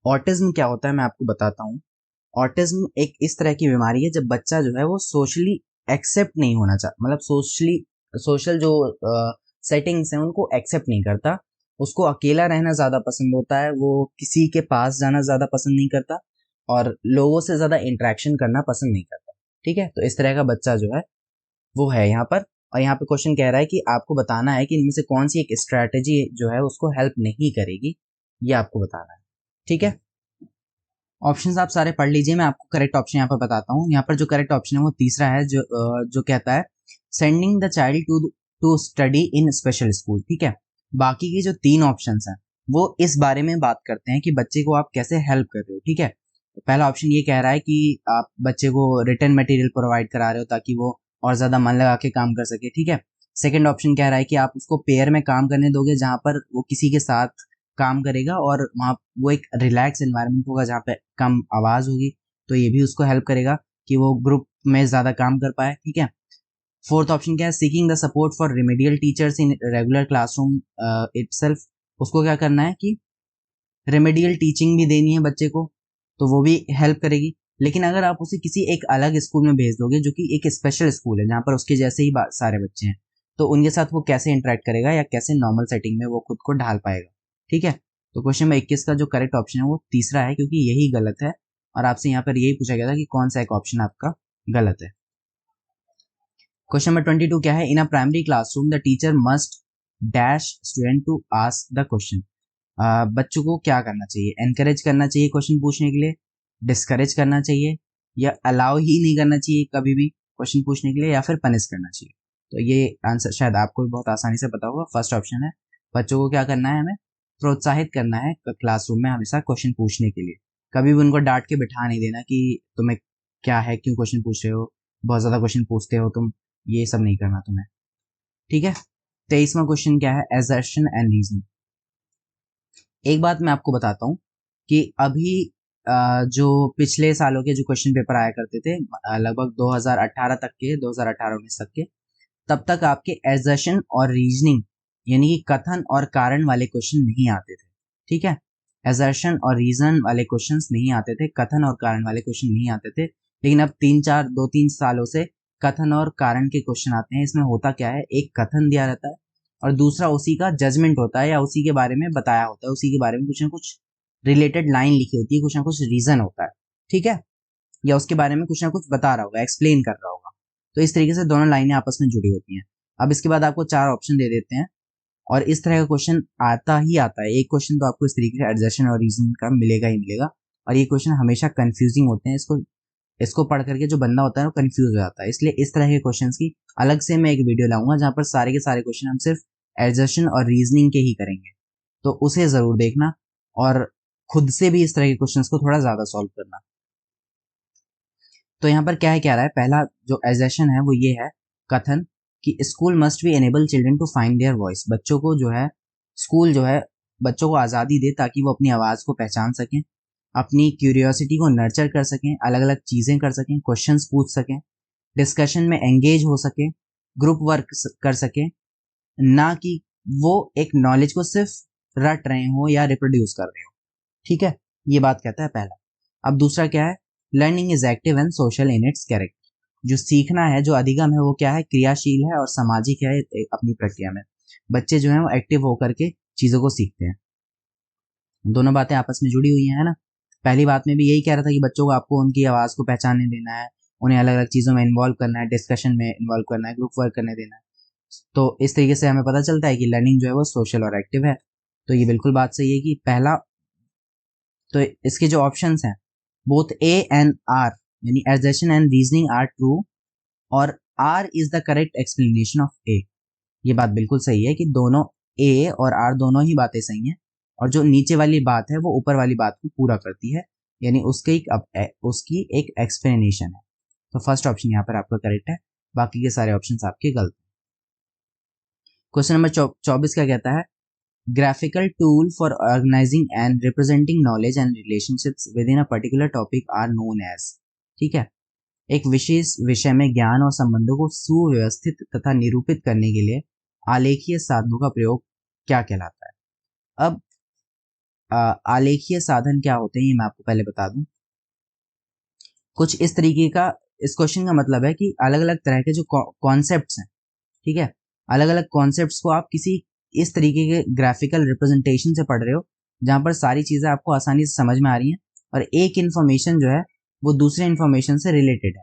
Autism क्या होता है मैं आपको बताता हूँ। ऑटिज्म एक इस तरह की बीमारी है जब बच्चा जो है वो सोशली एक्सेप्ट नहीं होना चाहता, मतलब सोशल जो सेटिंग्स हैं उनको एक्सेप्ट नहीं करता, उसको अकेला रहना ज़्यादा पसंद होता है, वो किसी के पास जाना ज़्यादा पसंद नहीं करता और लोगों से ज़्यादा इंटरेक्शन करना पसंद नहीं करता, ठीक है। तो इस तरह का बच्चा जो है वो है यहाँ पर। और यहाँ पे क्वेश्चन कह रहा है कि आपको बताना है कि इनमें से कौन सी एक स्ट्रैटेजी जो है उसको हेल्प नहीं करेगी, ये आपको बताना है, ठीक है। ऑप्शंस आप सारे पढ़ लीजिए, मैं आपको करेक्ट ऑप्शन यहाँ पर बताता हूँ। यहाँ पर जो करेक्ट ऑप्शन है वो तीसरा है, जो कहता है sending the child to study in special school, ठीक है। बाकी के जो तीन ऑप्शंस हैं वो इस बारे में बात करते हैं कि बच्चे को आप कैसे हेल्प कर रहे हो, ठीक है। पहला ऑप्शन ये कह रहा है कि आप बच्चे को रिटर्न मटेरियल प्रोवाइड करा रहे हो ताकि वो और ज़्यादा मन लगा के काम कर सके, ठीक है। सेकंड ऑप्शन कह रहा है कि आप उसको पेयर में काम करने दोगे जहाँ पर वो किसी के साथ काम करेगा और वहाँ वो एक रिलैक्स एनवायरनमेंट होगा जहाँ पे कम आवाज़ होगी, तो ये भी उसको हेल्प करेगा कि वो ग्रुप में ज़्यादा काम कर पाए, ठीक है। फोर्थ ऑप्शन क्या है, seeking the support for remedial teachers in regular classroom itself, उसको क्या करना है कि रेमेडियल टीचिंग भी देनी है बच्चे को, तो वो भी हेल्प करेगी। लेकिन अगर आप उसे किसी एक अलग स्कूल में भेज दोगे जो कि एक स्पेशल स्कूल है जहाँ पर उसके जैसे ही सारे बच्चे हैं, तो उनके साथ वो कैसे इंटरेक्ट करेगा या कैसे नॉर्मल सेटिंग में वो खुद को ढाल पाएगा, ठीक है। तो क्वेश्चन नंबर 21 का जो करेक्ट ऑप्शन है वो तीसरा है, क्योंकि यही गलत है और आपसे यहाँ पर यही पूछा गया था कि कौन सा एक ऑप्शन आपका गलत है। क्वेश्चन नंबर 22 क्या है, in a primary classroom the teacher must dash student to ask the question, बच्चों को क्या करना चाहिए, एनकरेज करना चाहिए क्वेश्चन पूछने के लिए, डिस्करेज करना चाहिए, या अलाउ ही नहीं करना चाहिए कभी भी क्वेश्चन पूछने के लिए, या फिर पनिश करना चाहिए। तो ये आंसर शायद आपको भी बहुत आसानी से पता होगा, फर्स्ट ऑप्शन है। बच्चों को क्या करना है, हमें प्रोत्साहित करना है क्लासरूम में हमेशा क्वेश्चन पूछने के लिए, कभी भी उनको डांट के बिठा नहीं देना कि तुम्हें क्या है, क्यों क्वेश्चन पूछ रहे हो, बहुत ज़्यादा क्वेश्चन पूछते हो तुम, ये सब नहीं करना तुम्हें, ठीक है। 23वां क्वेश्चन क्या है, एजर्शन एंड रीजनिंग। एक बात मैं आपको बताता हूँ कि अभी जो पिछले सालों के जो क्वेश्चन पेपर आया करते थे, लगभग 2018 तक के, 2018-19 तक के, तब तक आपके एजर्शन और रीजनिंग यानी कि कथन और कारण वाले क्वेश्चन नहीं आते थे, ठीक है। एजर्शन और रीजन वाले क्वेश्चंस नहीं आते थे, कथन और कारण वाले क्वेश्चन नहीं आते थे। लेकिन अब 2-3 सालों से कथन और कारण के क्वेश्चन आते हैं। इसमें होता क्या है, एक कथन दिया रहता है और दूसरा उसी का जजमेंट होता है या उसी के बारे में बताया होता है, उसी के बारे में कुछ ना कुछ रिलेटेड लाइन लिखी होती है, कुछ ना कुछ रीजन होता है, ठीक है, या उसके बारे में कुछ ना कुछ बता रहा होगा, एक्सप्लेन कर रहा होगा। तो इस तरीके से दोनों लाइनें आपस में जुड़ी होती हैं। अब इसके बाद आपको 4 ऑप्शन दे देते हैं और इस तरह का क्वेश्चन आता ही आता है। एक क्वेश्चन तो आपको इस तरीके से एडजर्शन और रीजन का मिलेगा ही मिलेगा, और ये क्वेश्चन हमेशा कंफ्यूजिंग होते हैं। इसको पढ़ करके जो बंदा होता है वो कंफ्यूज हो जाता है। इसलिए इस तरह के क्वेश्चंस की अलग से मैं एक वीडियो लाऊंगा जहां पर सारे के सारे क्वेश्चन हम सिर्फ एडजर्शन और रीजनिंग के ही करेंगे, तो उसे जरूर देखना और खुद से भी इस तरह के क्वेश्चंस को थोड़ा ज्यादा सॉल्व करना। तो यहाँ पर क्या है, कह रहा है पहला जो एडजर्शन है वो ये है, कथन, कि school must be enable children to find their voice, बच्चों को जो है स्कूल जो है बच्चों को आज़ादी दे ताकि वो अपनी आवाज़ को पहचान सकें, अपनी क्यूरियोसिटी को नर्चर कर सकें, अलग अलग चीज़ें कर सकें, क्वेश्चंस पूछ सकें, डिस्कशन में एंगेज हो सके, ग्रुप वर्क कर सके, ना कि वो एक नॉलेज को सिर्फ रट रहे हो या रिप्रोड्यूस कर रहे हो, ठीक है। ये बात कहता है पहला। अब दूसरा क्या है, learning is active and social in its character, जो सीखना है, जो अधिगम है वो क्या है, क्रियाशील है और सामाजिक है अपनी प्रक्रिया में। बच्चे जो है वो एक्टिव होकर के चीज़ों को सीखते हैं। दोनों बातें आपस में जुड़ी हुई हैं, है ना। पहली बात में भी यही कह रहा था कि बच्चों को आपको उनकी आवाज़ को पहचानने देना है, उन्हें अलग अलग चीज़ों में इन्वॉल्व करना है, डिस्कशन में इन्वॉल्व करना है, ग्रुप वर्क करने देना है। तो इस तरीके से हमें पता चलता है कि लर्निंग जो है वो सोशल और एक्टिव है। तो ये बिल्कुल बात सही है कि पहला, तो इसके जो ऑप्शंस हैं बोथ ए एंड आर यानी assertion and reasoning are true और R is the correct explanation of A. ये बात बिल्कुल सही है कि दोनों ए और आर दोनों ही बातें सही हैं और जो नीचे वाली बात है वो ऊपर वाली बात को पूरा करती है, यानी उसकी एक एक्सप्लेनेशन है। तो फर्स्ट ऑप्शन यहाँ पर आपका करेक्ट है, बाकी के सारे ऑप्शंस आपके गलत हैं। क्वेश्चन नंबर 24 क्या कहता है? Graphical tool for organising and representing knowledge and relationships within a particular topic are known as. ठीक है, एक विशेष विषय में ज्ञान और संबंधों को सुव्यवस्थित तथा निरूपित करने के लिए आलेखीय साधनों का प्रयोग क्या कहलाता है? अब आलेखीय साधन क्या होते हैं ये मैं आपको पहले बता दूं। कुछ इस तरीके का, इस क्वेश्चन का मतलब है कि अलग अलग तरह के जो कॉन्सेप्ट्स हैं, ठीक है, अलग अलग कॉन्सेप्ट्स को आप किसी इस तरीके के ग्राफिकल रिप्रेजेंटेशन से पढ़ रहे हो जहां पर सारी चीजें आपको आसानी से समझ में आ रही हैं और एक इन्फॉर्मेशन जो है वो दूसरे इन्फॉर्मेशन से रिलेटेड है।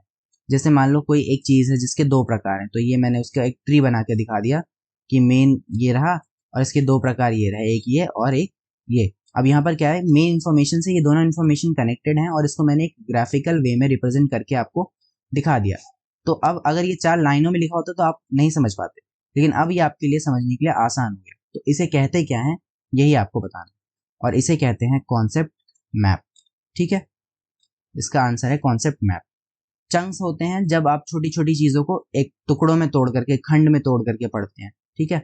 जैसे मान लो कोई एक चीज है जिसके दो प्रकार हैं, तो ये मैंने उसका एक ट्री बना के दिखा दिया कि मेन ये रहा और इसके दो प्रकार ये रहे, एक ये और एक ये। अब यहाँ पर क्या है, मेन इन्फॉर्मेशन से ये दोनों इन्फॉर्मेशन कनेक्टेड हैं और इसको मैंने एक ग्राफिकल वे में रिप्रेजेंट करके आपको दिखा दिया। तो अब अगर ये 4 लाइनों में लिखा होता तो आप नहीं समझ पाते, लेकिन अब ये आपके लिए समझने के लिए आसान हो गया। तो इसे कहते क्या है यही आपको बताना है और इसे कहते हैं कॉन्सेप्ट मैप। ठीक है, इसका आंसर है कॉन्सेप्ट मैप। चंक्स होते हैं जब आप छोटी छोटी चीजों को एक टुकड़ों में तोड़ करके, खंड में तोड़ करके पढ़ते हैं। ठीक है,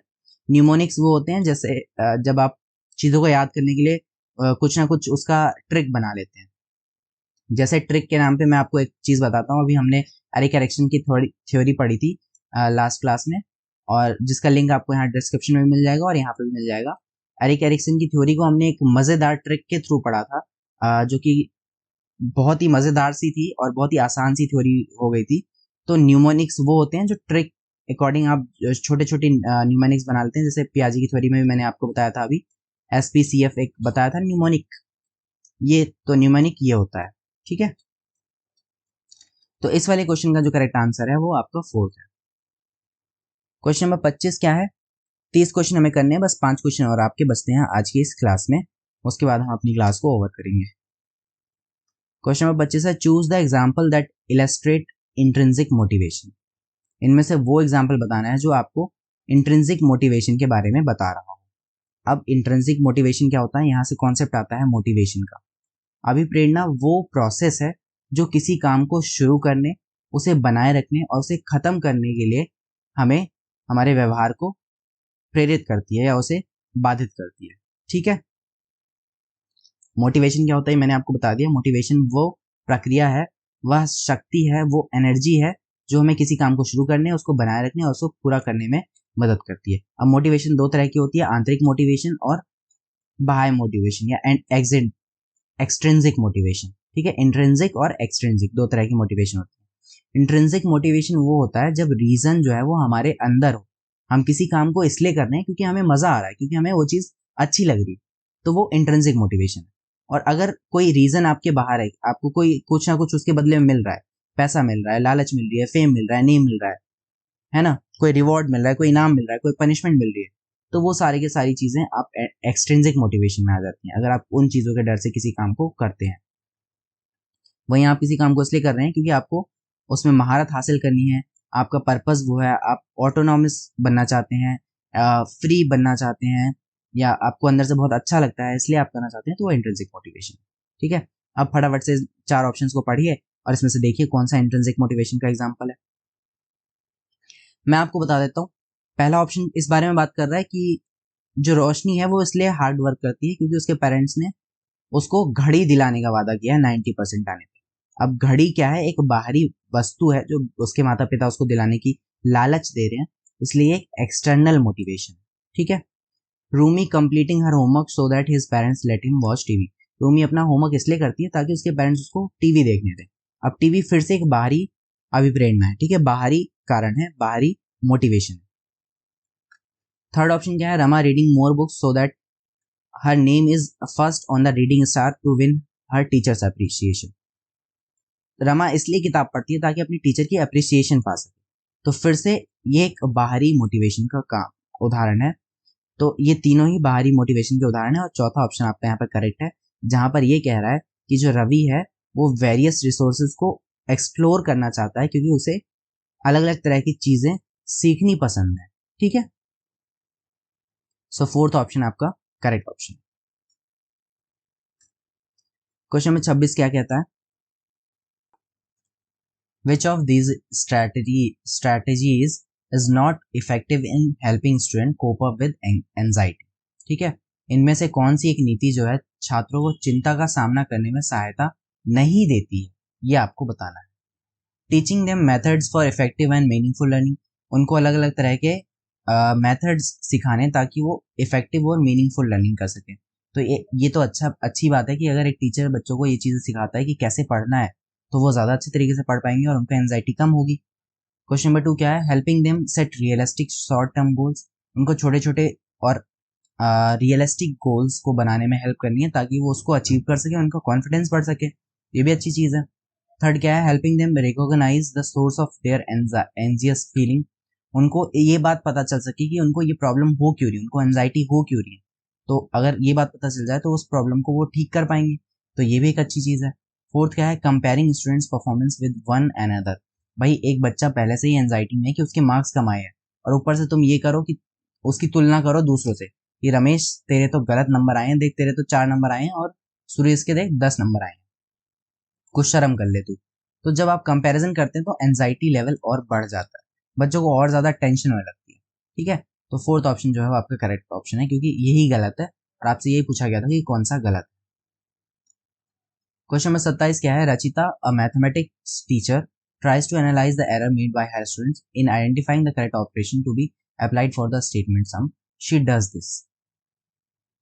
न्यूमोनिक्स वो होते हैं जैसे जब आप चीजों को याद करने के लिए कुछ ना कुछ उसका ट्रिक बना लेते हैं। जैसे ट्रिक के नाम पे मैं आपको एक चीज बताता हूँ, अभी हमने एरे करेक्शन की थ्योरी पढ़ी थी लास्ट क्लास में, और जिसका लिंक आपको यहाँ डिस्क्रिप्शन में मिल जाएगा और यहाँ पे भी मिल जाएगा। एरिक एरिक्सन की थ्योरी को हमने एक मजेदार ट्रिक के थ्रू पढ़ा था, जो कि बहुत ही मजेदार सी थी और बहुत ही आसान सी थ्योरी हो गई थी। तो न्यूमोनिक्स वो होते हैं जो ट्रिक अकॉर्डिंग आप छोटे छोटे न्यूमोनिक्स बना लेते हैं। जैसे पियाजी की थ्योरी में भी मैंने आपको बताया था, अभी SPCF एक बताया था न्यूमोनिक, ये तो न्यूमोनिक ये होता है। ठीक है, तो इस वाले क्वेश्चन का जो करेक्ट आंसर है वो आपका 4th है। क्वेश्चन नंबर 25 क्या है? 30 क्वेश्चन हमें करने हैं, बस 5 क्वेश्चन और आपके बचते हैं आज की इस क्लास में, उसके बाद हम अपनी क्लास को ओवर करेंगे। क्वेश्चन नंबर 25 है, choose the example that illustrate intrinsic motivation. इनमें से वो एग्जाम्पल बताना है जो आपको इंट्रिंसिक मोटिवेशन के बारे में बता रहा हो। अब इंट्रिंसिक मोटिवेशन क्या होता है, यहाँ से कॉन्सेप्ट आता है मोटिवेशन का। अभिप्रेरणा वो प्रोसेस है जो किसी काम को शुरू करने, उसे बनाए रखने और उसे खत्म करने के लिए हमें हमारे व्यवहार को प्रेरित करती है या उसे बाधित करती है। ठीक है, मोटिवेशन क्या होता है मैंने आपको बता दिया। मोटिवेशन वो प्रक्रिया है, वह शक्ति है, वो एनर्जी है जो हमें किसी काम को शुरू करने, उसको बनाए रखने और उसको पूरा करने में मदद करती है। अब मोटिवेशन दो तरह की होती है, आंतरिक मोटिवेशन और बाह्य मोटिवेशन या एक्सट्रिंसिक मोटिवेशन। ठीक है, इंट्रिंसिक और एक्सट्रिंसिक दो तरह की मोटिवेशन होती है। इंट्रिंसिक मोटिवेशन वो होता है जब रीजन जो है वो हमारे अंदर हो, हम किसी काम को इसलिए कर रहे हैं क्योंकि हमें मजा आ रहा है, क्योंकि हमें वो चीज अच्छी लग रही है, तो वो इंट्रिंसिक मोटिवेशन है। और अगर कोई रीजन आपके बाहर है, आपको कोई कुछ ना कुछ उसके बदले में मिल रहा है, पैसा मिल रहा है, लालच मिल रही है, फेम मिल रहा है, नेम मिल रहा है ना, कोई रिवॉर्ड मिल रहा है, कोई इनाम मिल रहा है, कोई पनिशमेंट मिल रही है, तो वो सारी की सारी चीजें आप एक्सट्रिंसिक मोटिवेशन में आ जाती हैं, अगर आप उन चीजों के डर से किसी काम को करते हैं। वहीं आप किसी काम को इसलिए कर रहे हैं क्योंकि आपको उसमें महारत हासिल करनी है, आपका पर्पस वो है, आप ऑटोनॉमस बनना चाहते हैं, फ्री बनना चाहते हैं, या आपको अंदर से बहुत अच्छा लगता है इसलिए आप करना चाहते हैं, तो वो इंट्रिंसिक मोटिवेशन। ठीक है, अब फटाफट से 4 ऑप्शंस को पढ़िए और इसमें से देखिए कौन सा इंट्रिंसिक मोटिवेशन का एग्जाम्पल है। मैं आपको बता देता हूँ, पहला ऑप्शन इस बारे में बात कर रहा है कि जो रोशनी है वो इसलिए हार्ड वर्क करती है क्योंकि उसके पेरेंट्स ने उसको घड़ी दिलाने का वादा किया है 90% आने पे। अब घड़ी क्या है, एक बाहरी वस्तु है जो उसके माता पिता उसको दिलाने की लालच दे रहे हैं, इसलिए एक एक्सटर्नल मोटिवेशन। ठीक है, Rumi completing her homework so that his parents let him watch TV. Rumi अपना होमवर्क इसलिए करती है ताकि उसके पेरेंट्स उसको टीवी देखने दें। अब टीवी फिर से एक बाहरी अभिप्रेरणा है, ठीक है, बाहरी कारण है, बाहरी मोटिवेशन है। थर्ड ऑप्शन क्या है, Rama reading more books so that her name is first on the reading star to win her teacher's appreciation. Rama इसलिए किताब पढ़ती है ताकि अपनी टीचर की अप्रिसिएशन पा सके। तो फिर से ये एक बाहरी मोटिवेशन का काम उदाहरण है। तो ये तीनों ही बाहरी मोटिवेशन के उदाहरण है और चौथा ऑप्शन आपका यहाँ पर करेक्ट है, जहां पर ये कह रहा है कि जो रवि है वो वेरियस रिसोर्सेज को एक्सप्लोर करना चाहता है क्योंकि उसे अलग अलग तरह की चीजें सीखनी पसंद है। ठीक है, सो फोर्थ ऑप्शन आपका करेक्ट ऑप्शन। क्वेश्चन नंबर 26 क्या कहता है, which of these strategies is not effective in helping student cope up with anxiety। ठीक है, इनमें से कौन सी एक नीति जो है छात्रों को चिंता का सामना करने में सहायता नहीं देती है, ये आपको बताना है। Teaching them methods for effective and meaningful learning, उनको अलग अलग तरह के मेथड्स सिखाने ताकि वो इफेक्टिव और मीनिंगफुल लर्निंग कर सके। तो ये तो अच्छी बात है कि अगर एक टीचर बच्चों को ये चीज़ें सिखाता है कि कैसे पढ़ना है तो वो ज़्यादा अच्छे तरीके से पढ़ पाएंगे और उनको एंजाइटी कम होगी। क्वेश्चन नंबर 2 क्या है, helping them set realistic short term goals, उनको छोटे छोटे और रियलिस्टिक गोल्स को बनाने में हेल्प करनी है ताकि वो उसको अचीव कर सके, उनका कॉन्फिडेंस बढ़ सके, ये भी अच्छी चीज़ है। थर्ड क्या है, helping them recognise the source of their anxious feeling, उनको ये बात पता चल सके कि उनको ये प्रॉब्लम हो क्यों रही है, उनको एंजाइटी हो क्यों रही है। तो अगर ये बात पता चल जाए तो उस प्रॉब्लम को वो ठीक कर पाएंगे, तो ये भी एक अच्छी चीज़ है। फोर्थ क्या है, comparing students performance with one another, भाई एक बच्चा पहले से ही एंजाइटी में है कि उसके मार्क्स कम आए हैं और ऊपर से तुम ये करो कि उसकी तुलना करो दूसरों से कि रमेश तेरे तो गलत नंबर आए हैं, देख तेरे तो 4 नंबर आए हैं और सुरेश के देख 10 नंबर आए हैं, कुछ शर्म कर ले तू। तो जब आप कंपैरिजन करते हैं तो एंजाइटी लेवल और बढ़ जाता है, बच्चों को और ज्यादा टेंशन होने लगती है। ठीक है, तो फोर्थ ऑप्शन जो है वो आपका करेक्ट ऑप्शन है क्योंकि यही गलत है और आपसे यही पूछा गया था कि कौन सा गलत है। क्वेश्चन नंबर 27 क्या है, Rachita a mathematics teacher tries to analyse the error made by her students in identifying the correct operation to be applied for the statement sum, she does this.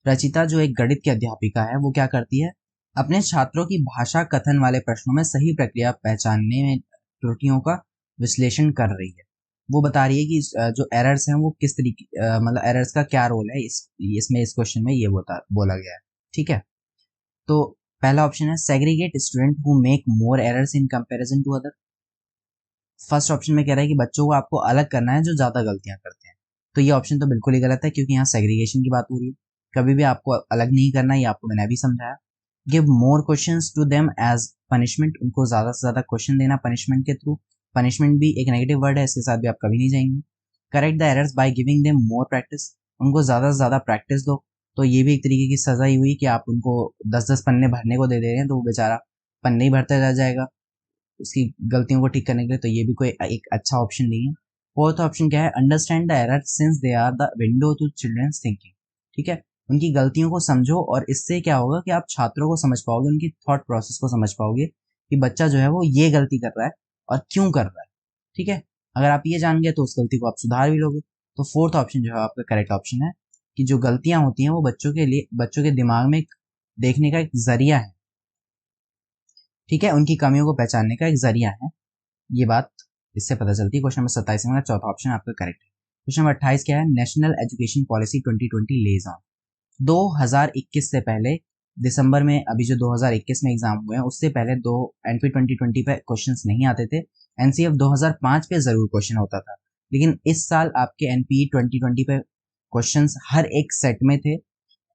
Rachita जो एक गणित की अध्यापिका है वो क्या करती है, अपने छात्रों की भाषा कथन वाले प्रश्नों में सही प्रक्रिया पहचानने में त्रुटियों का विश्लेषण कर रही है। वो बता रही है कि जो एरर्स हैं वो किस तरीके मतलब एरर्स का क्या रोल है इसमें इस क्वेश्चन में ये बोला गया है। ठीक है, तो पहला ऑप्शन है segregate student who make more errors in comparison to other. First option में कह रहा है कि बच्चों को आपको अलग करना है जो ज्यादा गलतियां करते हैं, तो ये ऑप्शन तो बिल्कुल ही गलत है क्योंकि यहाँ सेग्रीगेशन की बात हो रही है, कभी भी आपको अलग नहीं करना, ये आपको मैंने अभी समझाया। Give more questions to them as punishment, उनको ज्यादा से ज्यादा क्वेश्चन देना पनिशमेंट के थ्रू, पनिशमेंट भी एक नेगेटिव वर्ड है, इसके साथ भी आप कभी नहीं जाएंगे। Correct the errors by giving them more practice, उनको ज्यादा से ज्यादा प्रैक्टिस दो, तो ये भी एक तरीके की सजा ही हुई कि आप उनको 10-10 पन्ने भरने को दे दे रहे हैं तो वो बेचारा पन्ने ही भरता रह जाएगा उसकी गलतियों को ठीक करने के लिए, तो ये भी कोई एक अच्छा ऑप्शन नहीं है। फोर्थ ऑप्शन क्या है, understand the error since they are the window to children's thinking. ठीक है, उनकी गलतियों को समझो और इससे क्या होगा कि आप छात्रों को समझ पाओगे, उनकी थॉट प्रोसेस को समझ पाओगे कि बच्चा जो है वो ये गलती कर रहा है और क्यों कर रहा है। ठीक है, अगर आप ये जान गए तो उस गलती को आप सुधार भी लोगे। तो फोर्थ ऑप्शन जो है आपका करेक्ट ऑप्शन है कि जो गलतियां होती हैं वो बच्चों के लिए, बच्चों के दिमाग में देखने का एक जरिया है। ठीक है, उनकी कमियों को पहचानने का एक जरिया है, ये बात इससे पता चलती है। क्वेश्चन नंबर 27 में चौथा ऑप्शन आपका करेक्ट है। क्वेश्चन नंबर 28 क्या है, national education policy 2020 lays on, 2021 से पहले दिसंबर में अभी जो 2021 में एग्जाम हुए हैं उससे पहले दो एनपी 2020 पे क्वेश्चंस नहीं आते थे, एनसीएफ 2005 पे जरूर क्वेश्चन होता था, लेकिन इस साल आपके एनपी 2020 पे क्वेश्चंस हर एक सेट में थे।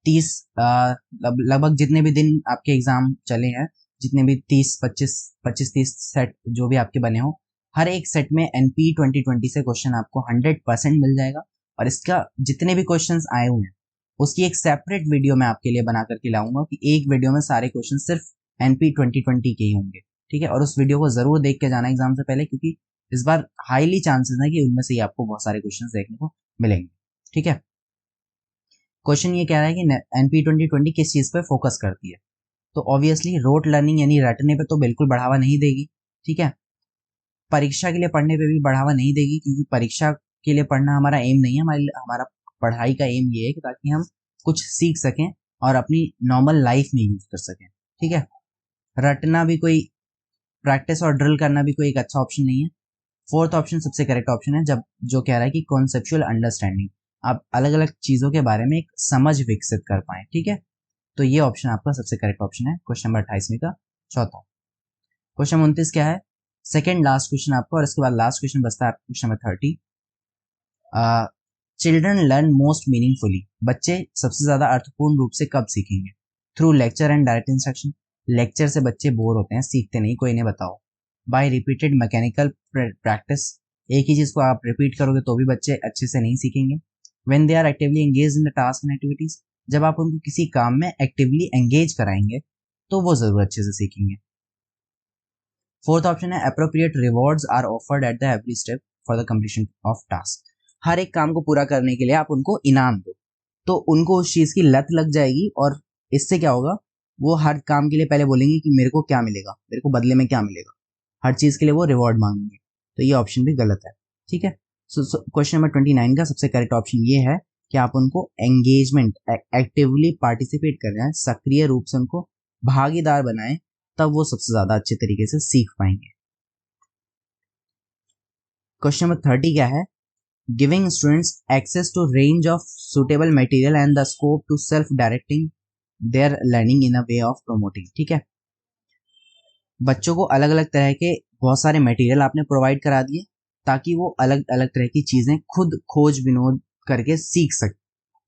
30 लगभग जितने भी दिन आपके एग्जाम चले हैं, जितने भी 30 25 सेट जो भी आपके बने हो, हर एक सेट में एनपी 2020 से क्वेश्चन आपको 100% मिल जाएगा और इसका जितने भी क्वेश्चंस आए हुए हैं उसकी एक सेपरेट वीडियो मैं आपके लिए बना करके लाऊंगा कि एक वीडियो में सारे क्वेश्चन सिर्फ एनपी 2020 के ही होंगे। ठीक है, और उस वीडियो को जरूर देख के जाना एग्जाम से पहले क्योंकि इस बार हाईली चांसेस है कि उनमें से ही आपको बहुत सारे क्वेश्चन देखने को मिलेंगे। ठीक है, क्वेश्चन ये कह रहा है कि एनपी 2020 किस चीज पे फोकस करती है, तो ऑब्वियसली रोट लर्निंग यानी रटने पे तो बिल्कुल बढ़ावा नहीं देगी। ठीक है, परीक्षा के लिए पढ़ने पे भी बढ़ावा नहीं देगी क्योंकि परीक्षा के लिए पढ़ना हमारा एम नहीं है, हमारा पढ़ाई का एम ये है कि ताकि हम कुछ सीख सकें और अपनी नॉर्मल लाइफ में यूज कर सकें। ठीक है, रटना भी कोई, प्रैक्टिस और ड्रिल करना भी कोई एक अच्छा ऑप्शन नहीं है। फोर्थ ऑप्शन सबसे करेक्ट ऑप्शन है, जब जो कह रहा है कि कॉन्सेप्चुअल अंडरस्टैंडिंग, आप अलग अलग चीजों के बारे में एक समझ विकसित कर पाए। ठीक है, तो ये ऑप्शन आपका सबसे करेक्ट ऑप्शन है क्वेश्चन नंबर 28 में का चौथा। क्वेश्चन 29 क्या है, सेकेंड लास्ट क्वेश्चन आपको, और इसके बाद लास्ट क्वेश्चन बचता है question number 30। Children learn most meaningfully, बच्चे सबसे ज्यादा अर्थपूर्ण रूप से कब सीखेंगे? Through lecture and direct instruction, lecture से बच्चे बोर होते हैं, सीखते नहीं, कोई इन्हें बताओ। बाय रिपीटेड मैकेनिकल प्रैक्टिस, एक ही चीज को आप रिपीट करोगे तो भी बच्चे अच्छे से नहीं सीखेंगे। When they are actively engage in the task and activities, जब आप उनको किसी काम में एक्टिवली एंगेज कराएंगे तो वो जरूर अच्छे से सीखेंगे। फोर्थ ऑप्शन है appropriate rewards are offered at the every step for the completion of task, हर एक काम को पूरा करने के लिए आप उनको इनाम दो तो उनको उस चीज की लत लग जाएगी, और इससे क्या होगा, वो हर काम के लिए पहले बोलेंगे कि मेरे को क्या मिलेगा, मेरे को बदले में क्या मिलेगा, हर चीज के लिए वो रिवॉर्ड मांगेंगे। तो ये ऑप्शन भी गलत है, ठीक है। सो क्वेश्चन नंबर 29 का सबसे करेक्ट ऑप्शन ये है कि आप उनको एंगेजमेंट, एक्टिवली पार्टिसिपेट कर रहे हैं, सक्रिय रूप से उनको भागीदार बनाएं, तब वो सबसे ज्यादा अच्छे तरीके से सीख पाएंगे। क्वेश्चन नंबर 30 क्या है? Giving students access to range of suitable material and the scope to self directing their learning in a way of promoting, ठीक है। बच्चों को अलग अलग तरह के बहुत सारे मटेरियल आपने प्रोवाइड करा दिए ताकि वो अलग अलग तरह की चीजें खुद खोज विनोद करके सीख सके।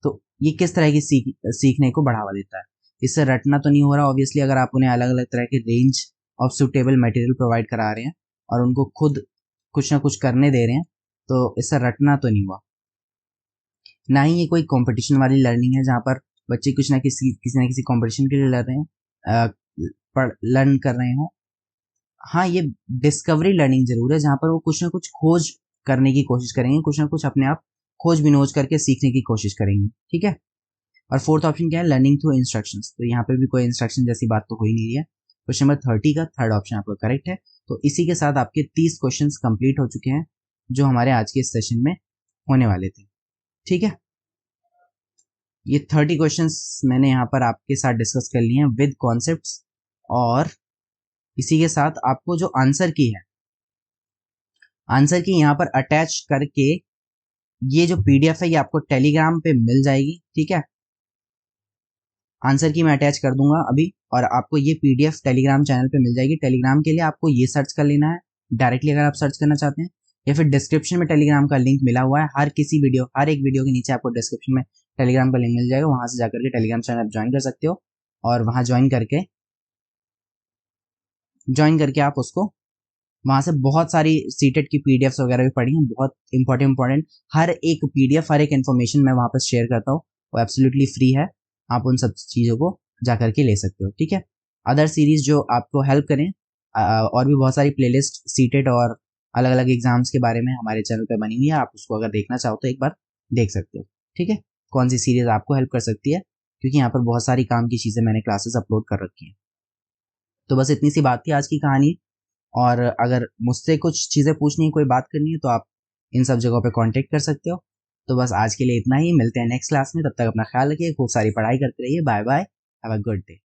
तो ये किस तरह की सीखने को बढ़ावा देता है? इससे रटना तो नहीं हो रहा ऑब्वियसली, अगर आप उन्हें अलग अलग तरह के range of suitable material provide करा रहे हैं और उनको खुद कुछ ना कुछ करने दे रहे हैं, तो इससे रटना तो नहीं हुआ। ना ही ये कोई कंपटीशन वाली लर्निंग है जहाँ पर बच्चे कुछ ना किसी कंपटीशन के लिए लड़ रहे हैं, लर्न कर रहे हो। हाँ, ये डिस्कवरी लर्निंग जरूर है जहाँ पर वो कुछ ना कुछ खोज करने की कोशिश करेंगे, कुछ ना कुछ अपने आप खोज बिनोज करके सीखने की कोशिश करेंगे, ठीक है। और फोर्थ ऑप्शन क्या है? लर्निंग थ्रू इंस्ट्रक्शंस, तो यहाँ पे भी कोई इंस्ट्रक्शन जैसी बात तो हो ही नहीं रही है। क्वेश्चन नंबर 30 का थर्ड ऑप्शन आपका करेक्ट है। तो इसी के साथ आपके 30 क्वेश्चन कंप्लीट हो चुके हैं जो हमारे आज के इस सेशन में होने वाले थे, ठीक है। ये 30 क्वेश्चंस मैंने यहाँ पर आपके साथ डिस्कस कर लिए हैं विद कॉन्सेप्ट्स, और इसी के साथ आपको जो आंसर की है, आंसर की यहाँ पर अटैच करके ये जो पीडीएफ है ये आपको टेलीग्राम पे मिल जाएगी, ठीक है। आंसर की मैं अटैच कर दूंगा अभी, और आपको ये पीडीएफ टेलीग्राम चैनल पे मिल जाएगी। टेलीग्राम के लिए आपको ये सर्च कर लेना है डायरेक्टली अगर आप सर्च करना चाहते हैं, या फिर डिस्क्रिप्शन में टेलीग्राम का लिंक मिला हुआ है। हर एक वीडियो के नीचे आपको डिस्क्रिप्शन में टेलीग्राम का लिंक मिल जाएगा, वहां से जाकर के टेलीग्राम चैनल आप ज्वाइन कर सकते हो, और वहां ज्वाइन करके आप उसको, वहां से बहुत सारी सीटेट की पीडीएफ्स वगैरह भी पढ़ी हैं, बहुत इंपॉर्टेंट हर एक पीडीएफ, हर एक इन्फॉर्मेशन मैं वहां पर शेयर करता हूँ, वो एब्सोल्युटली फ्री है, आप उन सब चीज़ों को जा करके ले सकते हो, ठीक है। अदर सीरीज जो आपको हेल्प करें, और भी बहुत सारी प्लेलिस्ट सीटेट और अलग अलग एग्जाम्स के बारे में हमारे चैनल पे बनी हुई है, आप उसको अगर देखना चाहो तो एक बार देख सकते हो, ठीक है। कौन सी सीरीज आपको हेल्प कर सकती है, क्योंकि यहाँ पर बहुत सारी काम की चीज़ें मैंने क्लासेस अपलोड कर रखी हैं। तो बस इतनी सी बात थी आज की कहानी, और अगर मुझसे कुछ चीज़ें पूछनी है, कोई बात करनी है, तो आप इन सब जगहों पे कांटेक्ट कर सकते हो। तो बस आज के लिए इतना ही, मिलते हैं नेक्स्ट क्लास में, तब तक अपना ख्याल रखिए, खूब सारी पढ़ाई करते रहिए, bye bye, have a good day.